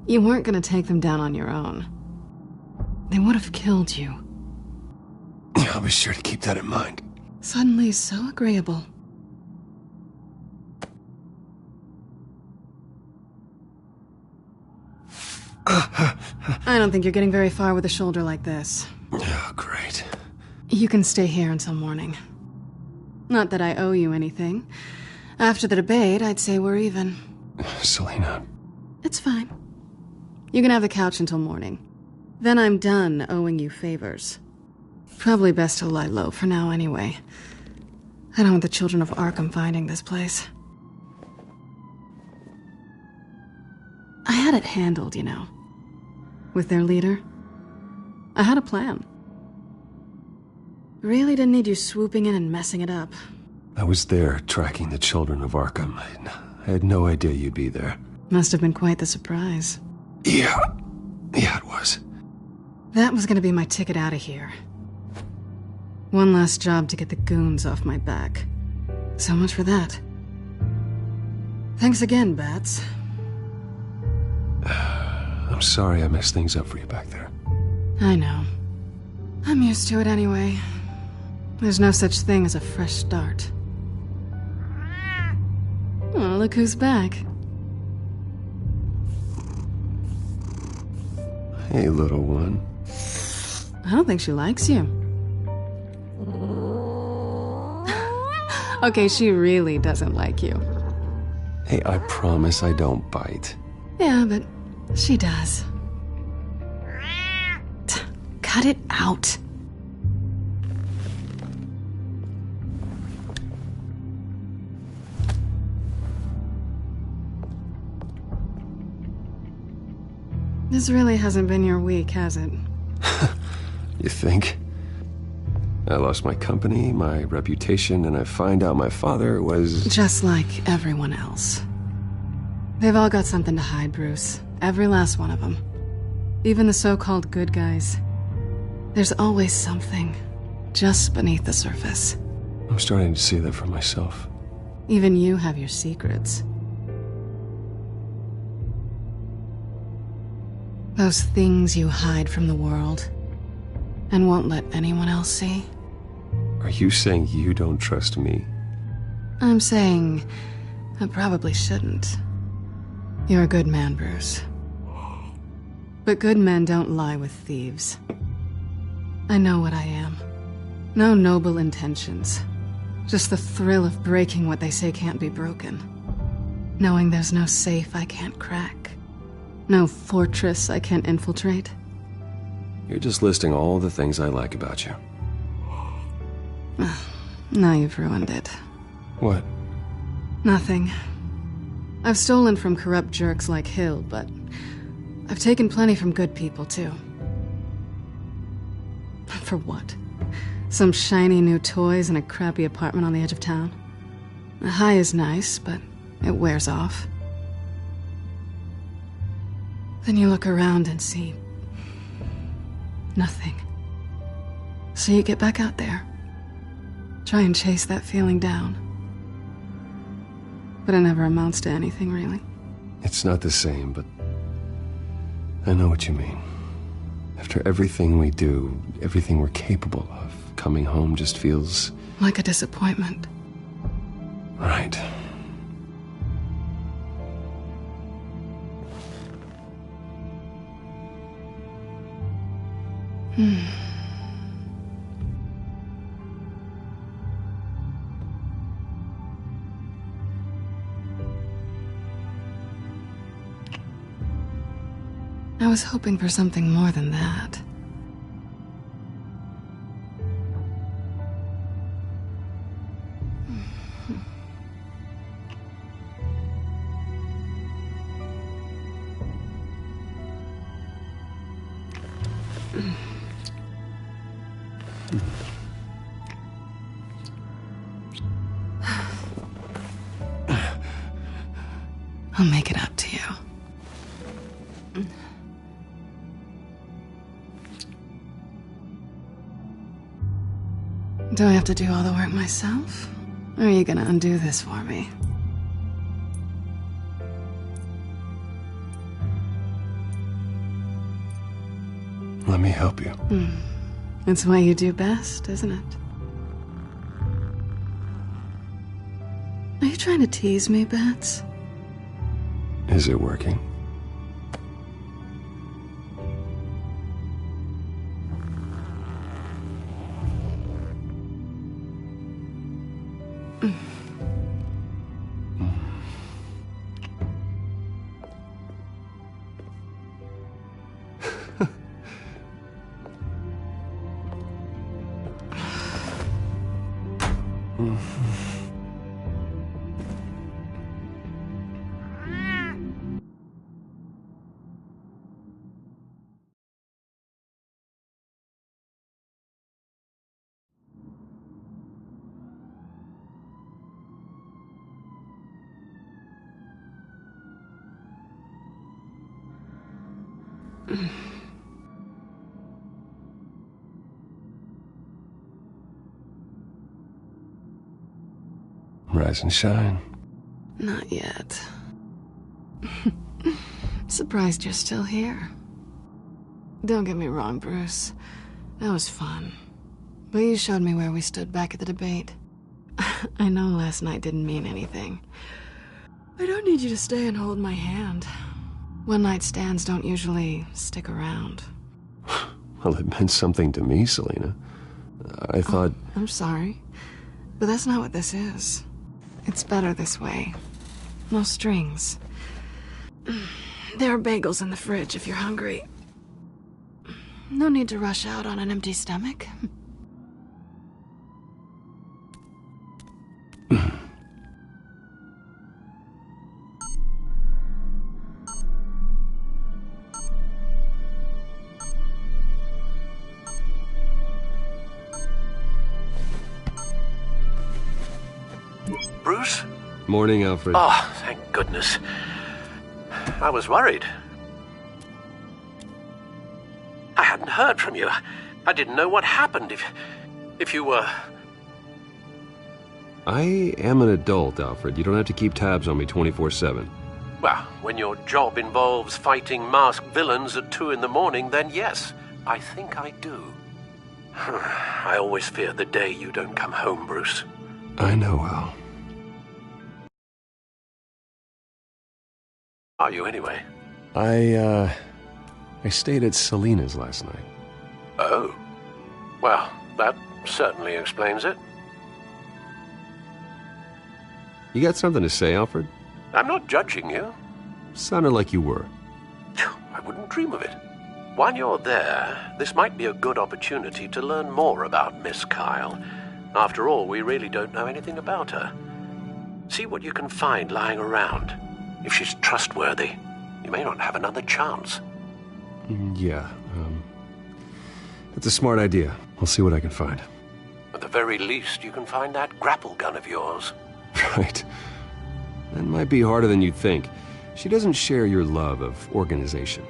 You weren't gonna take them down on your own. They would have killed you. I'll be sure to keep that in mind. Suddenly so agreeable. I don't think you're getting very far with a shoulder like this. Oh, great. You can stay here until morning. Not that I owe you anything. After the debate, I'd say we're even. Selina. It's fine. You can have the couch until morning. Then I'm done owing you favors. Probably best to lie low for now anyway. I don't want the children of Arkham finding this place. I had it handled, you know. With their leader. I had a plan. Really didn't need you swooping in and messing it up. I was there tracking the children of Arkham. I had no idea you'd be there. Must have been quite the surprise. Yeah, it was. That was gonna be my ticket out of here. One last job to get the goons off my back. So much for that. Thanks again, Bats. I'm sorry I messed things up for you back there. I know. I'm used to it anyway. There's no such thing as a fresh start. Oh, look who's back. Hey, little one. I don't think she likes you. Okay, she really doesn't like you. Hey, I promise I don't bite. Yeah, but she does. Cut it out. This really hasn't been your week, has it? You think? I lost my company, my reputation, and I find out my father was... Just like everyone else. They've all got something to hide, Bruce. Every last one of them. Even the so-called good guys. There's always something just beneath the surface. I'm starting to see that for myself. Even you have your secrets. Those things you hide from the world and won't let anyone else see. Are you saying you don't trust me? I'm saying I probably shouldn't. You're a good man, Bruce. But good men don't lie with thieves. I know what I am. No noble intentions. Just the thrill of breaking what they say can't be broken. Knowing there's no safe I can't crack. No fortress I can't infiltrate. You're just listing all the things I like about you. Now you've ruined it. What? Nothing. I've stolen from corrupt jerks like Hill, but I've taken plenty from good people, too. For what? Some shiny new toys and a crappy apartment on the edge of town. The high is nice, but it wears off. Then you look around and see nothing. So you get back out there. Try and chase that feeling down. But it never amounts to anything, really. It's not the same, but I know what you mean. After everything we do, everything we're capable of, coming home just feels... like a disappointment. Right. I was hoping for something more than that. I'll make it up to you. Do I have to do all the work myself? Or are you gonna undo this for me? Let me help you. It's what you do best, isn't it? Are you trying to tease me, Bats? Is it working? Rise and shine. Not yet. Surprised you're still here. Don't get me wrong, Bruce. That was fun. But you showed me where we stood back at the debate. I know last night didn't mean anything. I don't need you to stay and hold my hand. One-night stands don't usually stick around. Well, it meant something to me, Selena. I thought... I'm sorry, but that's not what this is. It's better this way. No strings. There are bagels in the fridge if you're hungry. No need to rush out on an empty stomach. Bruce? Morning, Alfred. Oh, thank goodness. I was worried. I hadn't heard from you. I didn't know what happened if you were... I am an adult, Alfred. You don't have to keep tabs on me 24/7. Well, when your job involves fighting masked villains at 2 in the morning, then yes, I think I do. I always fear the day you don't come home, Bruce. I know, Al. Are you, anyway? I stayed at Selena's last night. Oh. Well, that certainly explains it. You got something to say, Alfred? I'm not judging you. Sounded like you were. I wouldn't dream of it. While you're there, this might be a good opportunity to learn more about Miss Kyle. After all, we really don't know anything about her. See what you can find lying around. If she's trustworthy, you may not have another chance. Yeah, that's a smart idea. I'll see what I can find. very least, you can find that grapple gun of yours. Right. That might be harder than you'd think. She doesn't share your love of organization.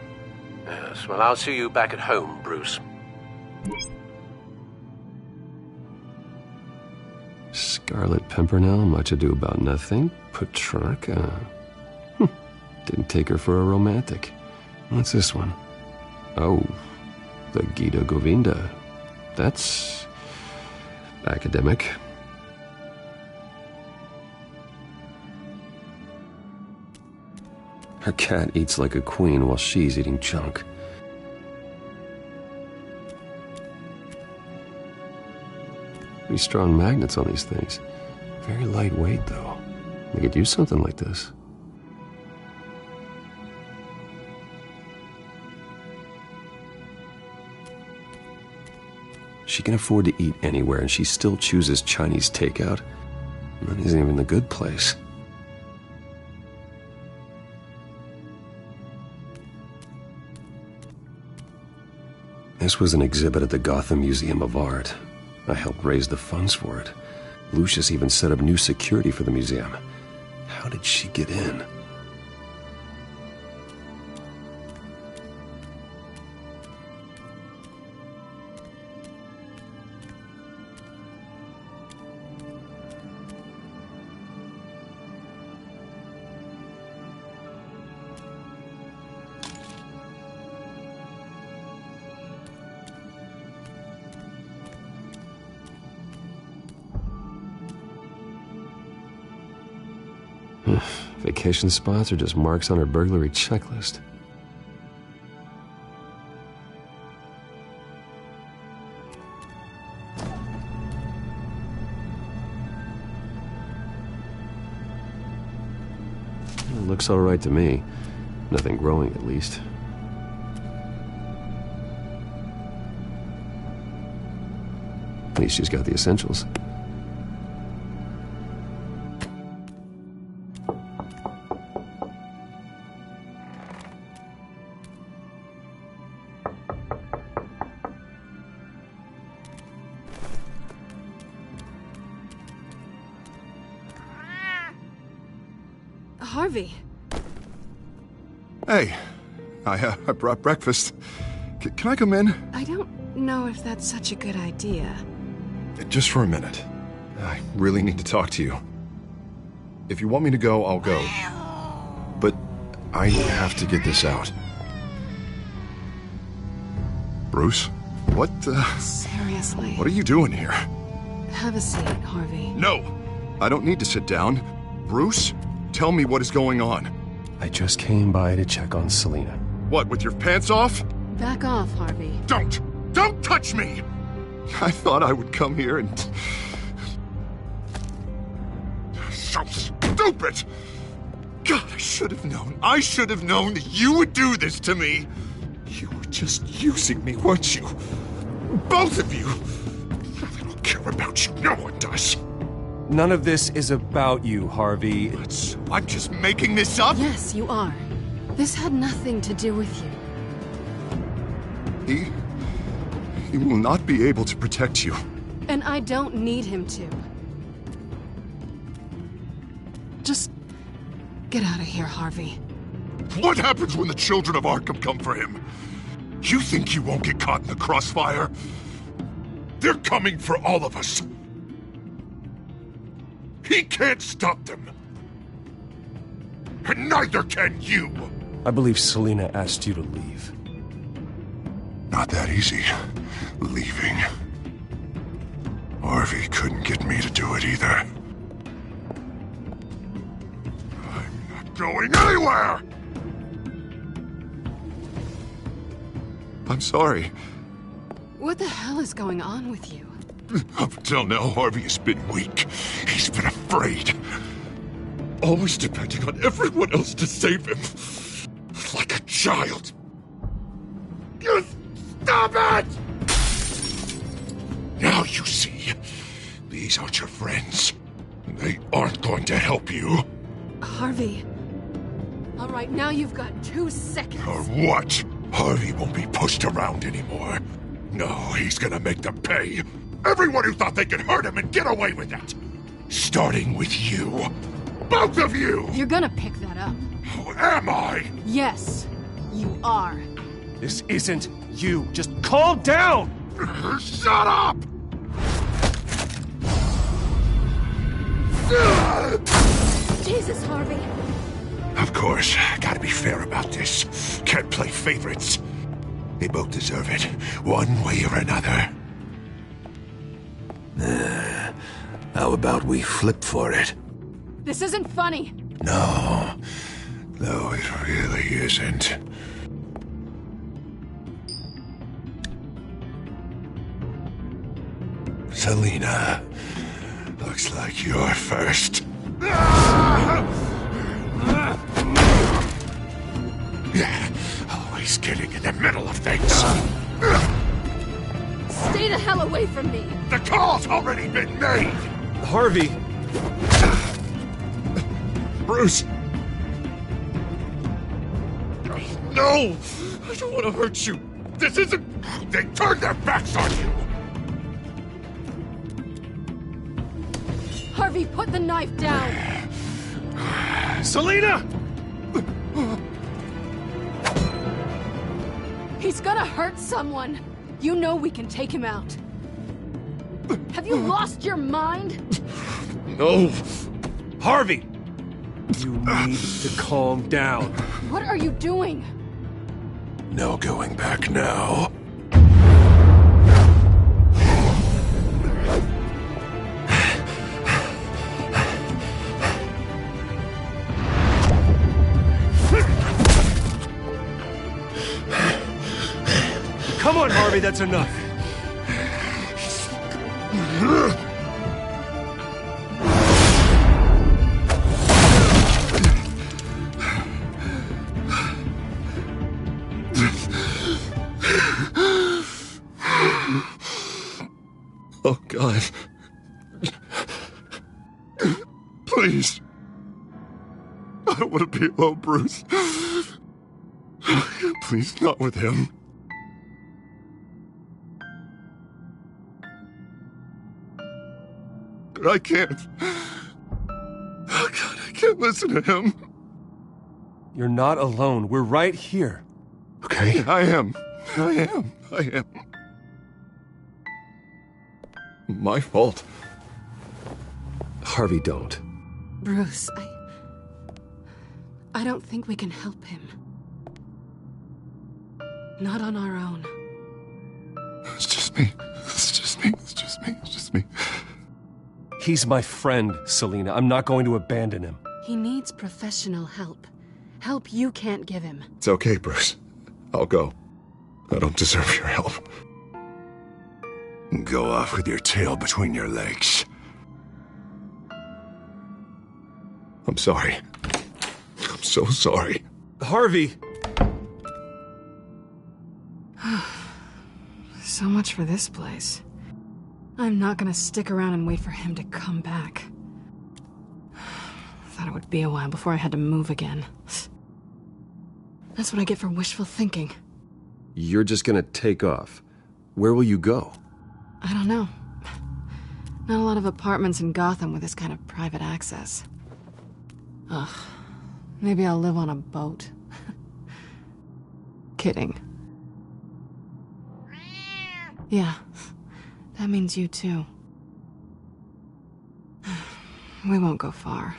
Yes, well, I'll see you back at home, Bruce. Scarlet Pimpernel, Much Ado About Nothing, Petrarca. Didn't take her for a romantic. What's this one? Oh, the Gita Govinda. That's academic. Her cat eats like a queen while she's eating junk. Pretty strong magnets on these things. Very lightweight, though. They could use something like this. She can afford to eat anywhere, and she still chooses Chinese takeout. That isn't even the good place. This was an exhibit at the Gotham Museum of Art. I helped raise the funds for it. Lucius even set up new security for the museum. How did she get in? Vacation spots are just marks on her burglary checklist. It looks all right to me. Nothing growing, at least. At least she's got the essentials. Harvey. Hey, I brought breakfast. Can I come in? I don't know if that's such a good idea. Just for a minute. I really need to talk to you. If you want me to go, I'll go. But I have to get this out. Bruce? What, Seriously. What are you doing here? Have a seat, Harvey. No! I don't need to sit down. Bruce, tell me what is going on. I just came by to check on Selina. What, with your pants off? Back off, Harvey. Don't touch me! I thought I would come here and... So stupid! God, I should have known that you would do this to me! You were just using me, weren't you? Both of you! I don't care about you, no one does. None of this is about you, Harvey. I'm just making this up? Yes, you are. This had nothing to do with you. He will not be able to protect you. And I don't need him to. Just get out of here, Harvey. What happens when the children of Arkham come for him? You think you won't get caught in the crossfire? They're coming for all of us. He can't stop them. And neither can you. I believe Selina asked you to leave. Not that easy, leaving. Harvey couldn't get me to do it either. I'm not going anywhere! I'm sorry. What the hell is going on with you? Up until now, Harvey has been weak. He's been afraid. Always depending on everyone else to save him. Like a child. You stop it! Now you see. These aren't your friends. They aren't going to help you. Harvey. All right, now you've got 2 seconds. Or what? Harvey won't be pushed around anymore. No, he's gonna make them pay. Everyone who thought they could hurt him and get away with it! Starting with you. Both of you! You're gonna pick that up. Who am I? Yes, you are. This isn't you. Just calm down! Shut up! Jesus, Harvey. Of course, gotta be fair about this. Can't play favorites. They both deserve it, one way or another. How about we flip for it? This isn't funny. No, it really isn't. Selina, looks like you're first. Yeah, always getting in the middle of things. Stay the hell away from me. The call's already been made. Harvey. Bruce. No, I don't want to hurt you. This isn't... They turned their backs on you. Harvey, put the knife down. Selina! He's gonna hurt someone. You know we can take him out. Have you lost your mind? No. Harvey! You need to calm down. What are you doing? No going back now. Come on, Harvey, that's enough. Oh, God. Please. I don't want to be alone, Bruce. Please, not with him. But I can't. Oh, God, I can't listen to him. You're not alone. We're right here. Okay, I am. My fault. Harvey, don't. Bruce, I don't think we can help him. Not on our own. It's just me. He's my friend, Selina. I'm not going to abandon him. He needs professional help. Help you can't give him. It's okay, Bruce. I'll go. I don't deserve your help. Go off with your tail between your legs. I'm sorry. I'm so sorry. Harvey! So much for this place. I'm not gonna stick around and wait for him to come back. Thought it would be a while before I had to move again. That's what I get for wishful thinking. You're just gonna take off. Where will you go? I don't know. Not a lot of apartments in Gotham with this kind of private access. Ugh. Maybe I'll live on a boat. Kidding. Yeah. That means you too. We won't go far.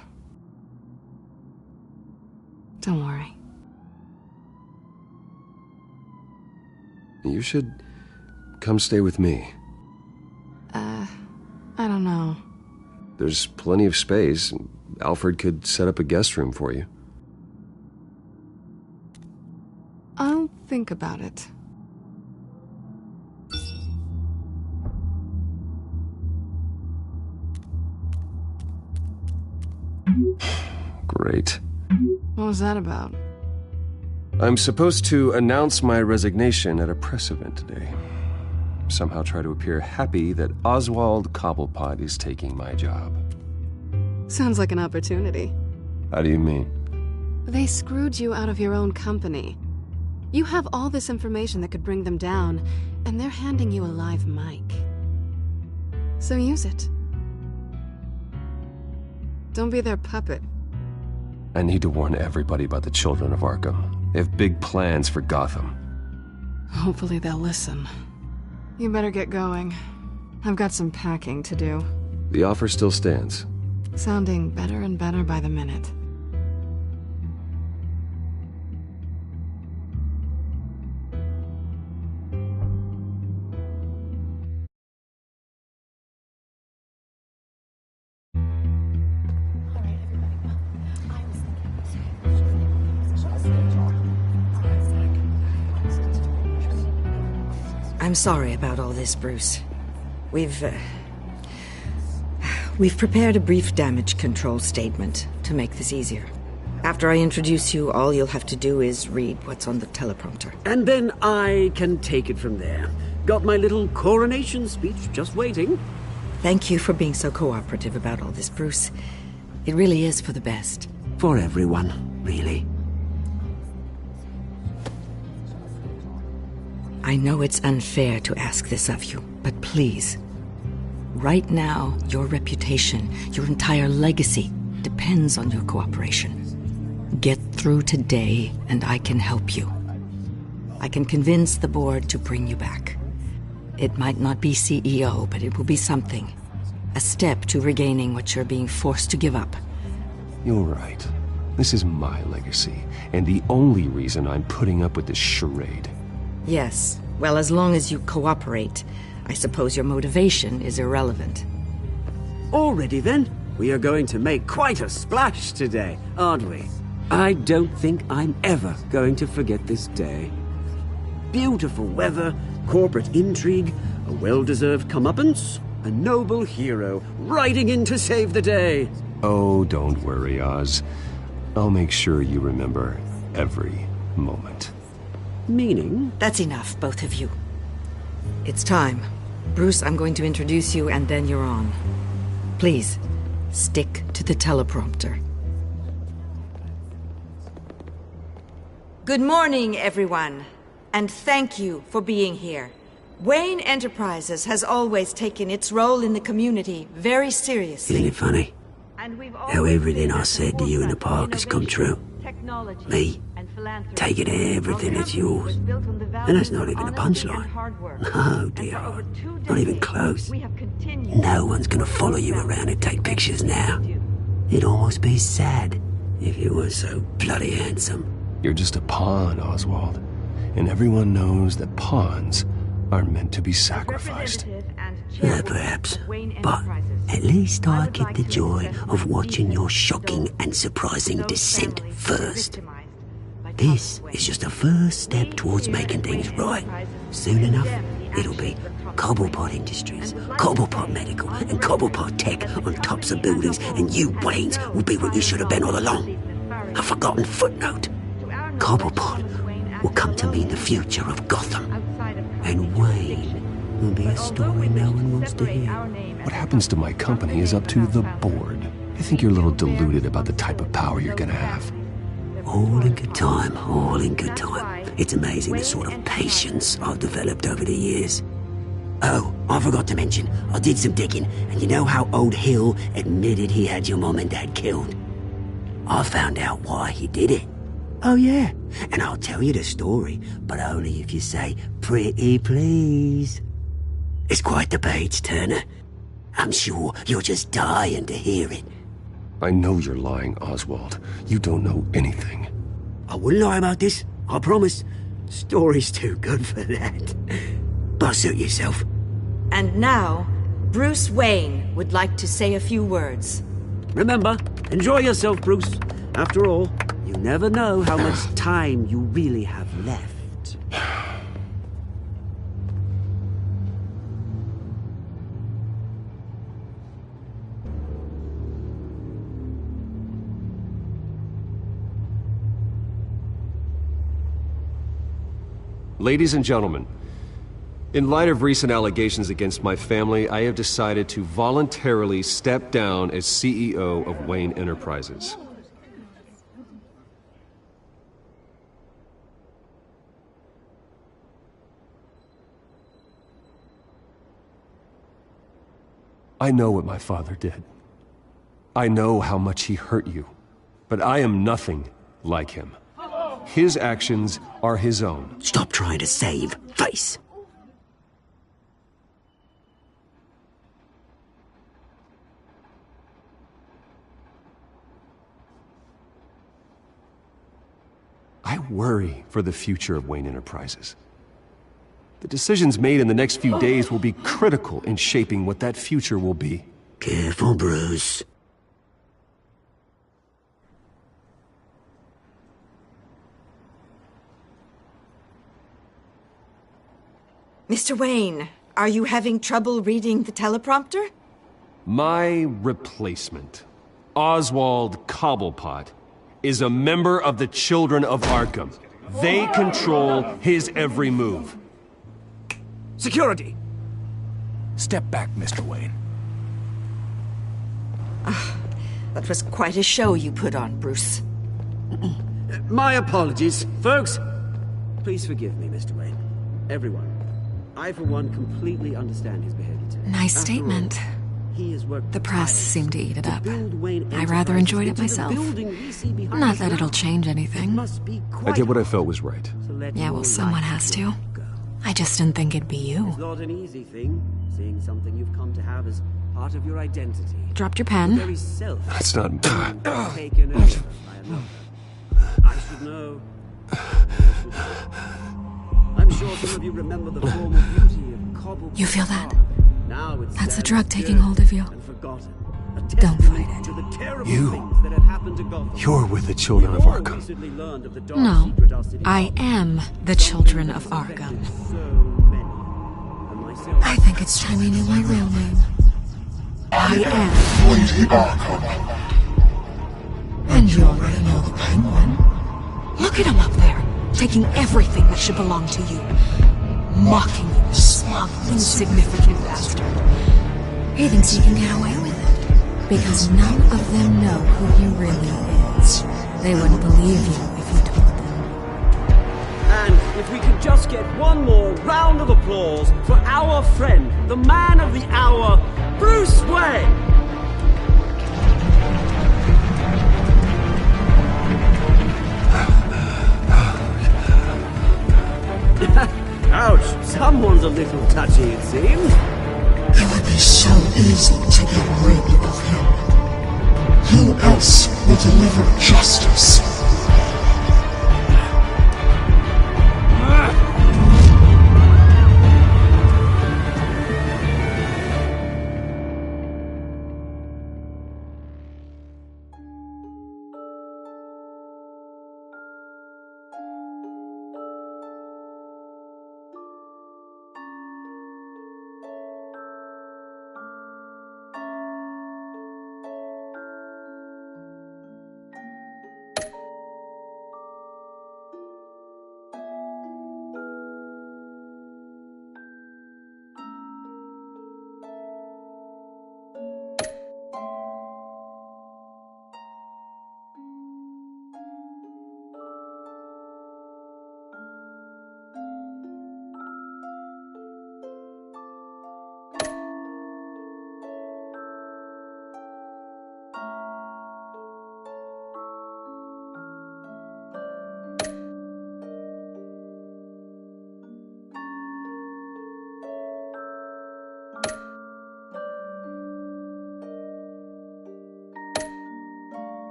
Don't worry. You should come stay with me. I don't know. There's plenty of space. Alfred could set up a guest room for you. I'll think about it. Great. What was that about? I'm supposed to announce my resignation at a press event today. Somehow try to appear happy that Oswald Cobblepot is taking my job. Sounds like an opportunity. How do you mean? They screwed you out of your own company. You have all this information that could bring them down, and they're handing you a live mic. So use it. Don't be their puppet. I need to warn everybody about the children of Arkham. They have big plans for Gotham. Hopefully they'll listen. You better get going. I've got some packing to do. The offer still stands. Sounding better and better by the minute. I'm sorry about all this, Bruce. We've prepared a brief damage control statement to make this easier. After I introduce you, all you'll have to do is read what's on the teleprompter. And then I can take it from there. Got my little coronation speech just waiting. Thank you for being so cooperative about all this, Bruce. It really is for the best. For everyone, really. I know it's unfair to ask this of you, but please. Right now, your reputation, your entire legacy, depends on your cooperation. Get through today, and I can help you. I can convince the board to bring you back. It might not be CEO, but it will be something. A step to regaining what you're being forced to give up. You're right. This is my legacy, and the only reason I'm putting up with this charade. Yes, well, as long as you cooperate, I suppose your motivation is irrelevant. Already then, we are going to make quite a splash today, aren't we? I don't think I'm ever going to forget this day. Beautiful weather, corporate intrigue, a well-deserved comeuppance, a noble hero riding in to save the day. Oh, don't worry, Oz. I'll make sure you remember every moment. Meaning? That's enough, both of you. It's time. Bruce, I'm going to introduce you, and then you're on. Please, stick to the teleprompter. Good morning, everyone, and thank you for being here. Wayne Enterprises has always taken its role in the community very seriously. Isn't it funny? How everything I said to you in the park has come true. Me, taking everything that's yours. And that's not even a punchline. No, dear. Not even close. No one's gonna follow you around and take pictures now. It'd almost be sad if you were so bloody handsome. You're just a pawn, Oswald. And everyone knows that pawns are meant to be sacrificed. Yeah, perhaps. But at least I get the joy of watching your shocking and surprising descent first. This is just a first step towards making things right. Soon enough, it'll be Cobblepot Industries, Cobblepot Medical, and Cobblepot Tech on tops of buildings, and you, Waynes, will be what you should have been all along. A forgotten footnote. Cobblepot will come to mean the future of Gotham. And Wayne will be a story no one wants to hear. What happens to my company is up to the board. I think you're a little deluded about the type of power you're gonna have. All in good time, all in good time. It's amazing the sort of patience I've developed over the years. Oh, I forgot to mention, I did some digging, and you know how old Hill admitted he had your mom and dad killed? I found out why he did it. Oh yeah, and I'll tell you the story, but only if you say, pretty please. It's quite the page turner. I'm sure you're just dying to hear it. I know you're lying, Oswald. You don't know anything. I wouldn't lie about this, I promise. Story's too good for that. But suit yourself. And now, Bruce Wayne would like to say a few words. Remember, enjoy yourself, Bruce. After all, you never know how much time you really have left. Ladies and gentlemen, in light of recent allegations against my family, I have decided to voluntarily step down as CEO of Wayne Enterprises. I know what my father did. I know how much he hurt you. But I am nothing like him. His actions are his own. Stop trying to save face. I worry for the future of Wayne Enterprises. The decisions made in the next few days will be critical in shaping what that future will be. Careful, Bruce. Mr. Wayne, are you having trouble reading the teleprompter? My replacement, Oswald Cobblepot, is a member of the Children of Arkham. They control his every move. Security! Step back, Mr. Wayne. That was quite a show you put on, Bruce. My apologies, folks. Please forgive me, Mr. Wayne. Everyone. I, for one, completely understand his behavior today. Nice statement. The press seemed to eat it up. I rather enjoyed it myself. Not that it'll change anything. I did what I felt was right. Yeah, well, someone has to. I just didn't think it'd be you. It's not an easy thing, seeing something you've come to have as part of your identity. Dropped your pen. Very self. That's not... Taken over by another. I should know. I'm sure some of you remember the form of beauty of cobble. You feel that? Now it's That's the drug taking hold of you. Don't fight it. You're with the Children of Arkham. No, I am the Children of Arkham. I think it's time you knew my real name. I am Lady Arkham. And you're the old penguin. Look at him up there, taking everything that should belong to you. Mocking you, smug, insignificant bastard. He thinks he can get away with it, because none of them know who he really is. They wouldn't believe you if you told them. And if we could just get one more round of applause for our friend, the man of the hour, Bruce Wayne! Ouch, someone's a little touchy, it seems. It would be so easy to get rid of him. Who else will deliver justice?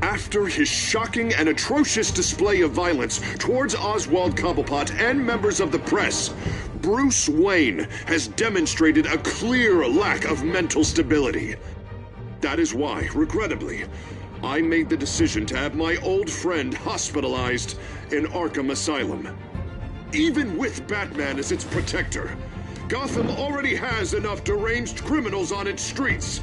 After his shocking and atrocious display of violence towards Oswald Cobblepot and members of the press, Bruce Wayne has demonstrated a clear lack of mental stability. That is why, regrettably, I made the decision to have my old friend hospitalized in Arkham Asylum. Even with BaTmaN as its protector, Gotham already has enough deranged criminals on its streets.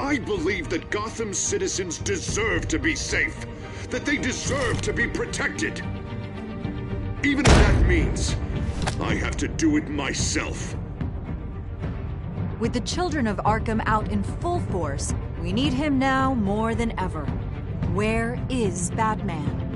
I believe that Gotham's citizens deserve to be safe. that they deserve to be protected. Even if that means I have to do it myself. With the children of Arkham out in full force, we need him now more than ever. Where is BaTmaN?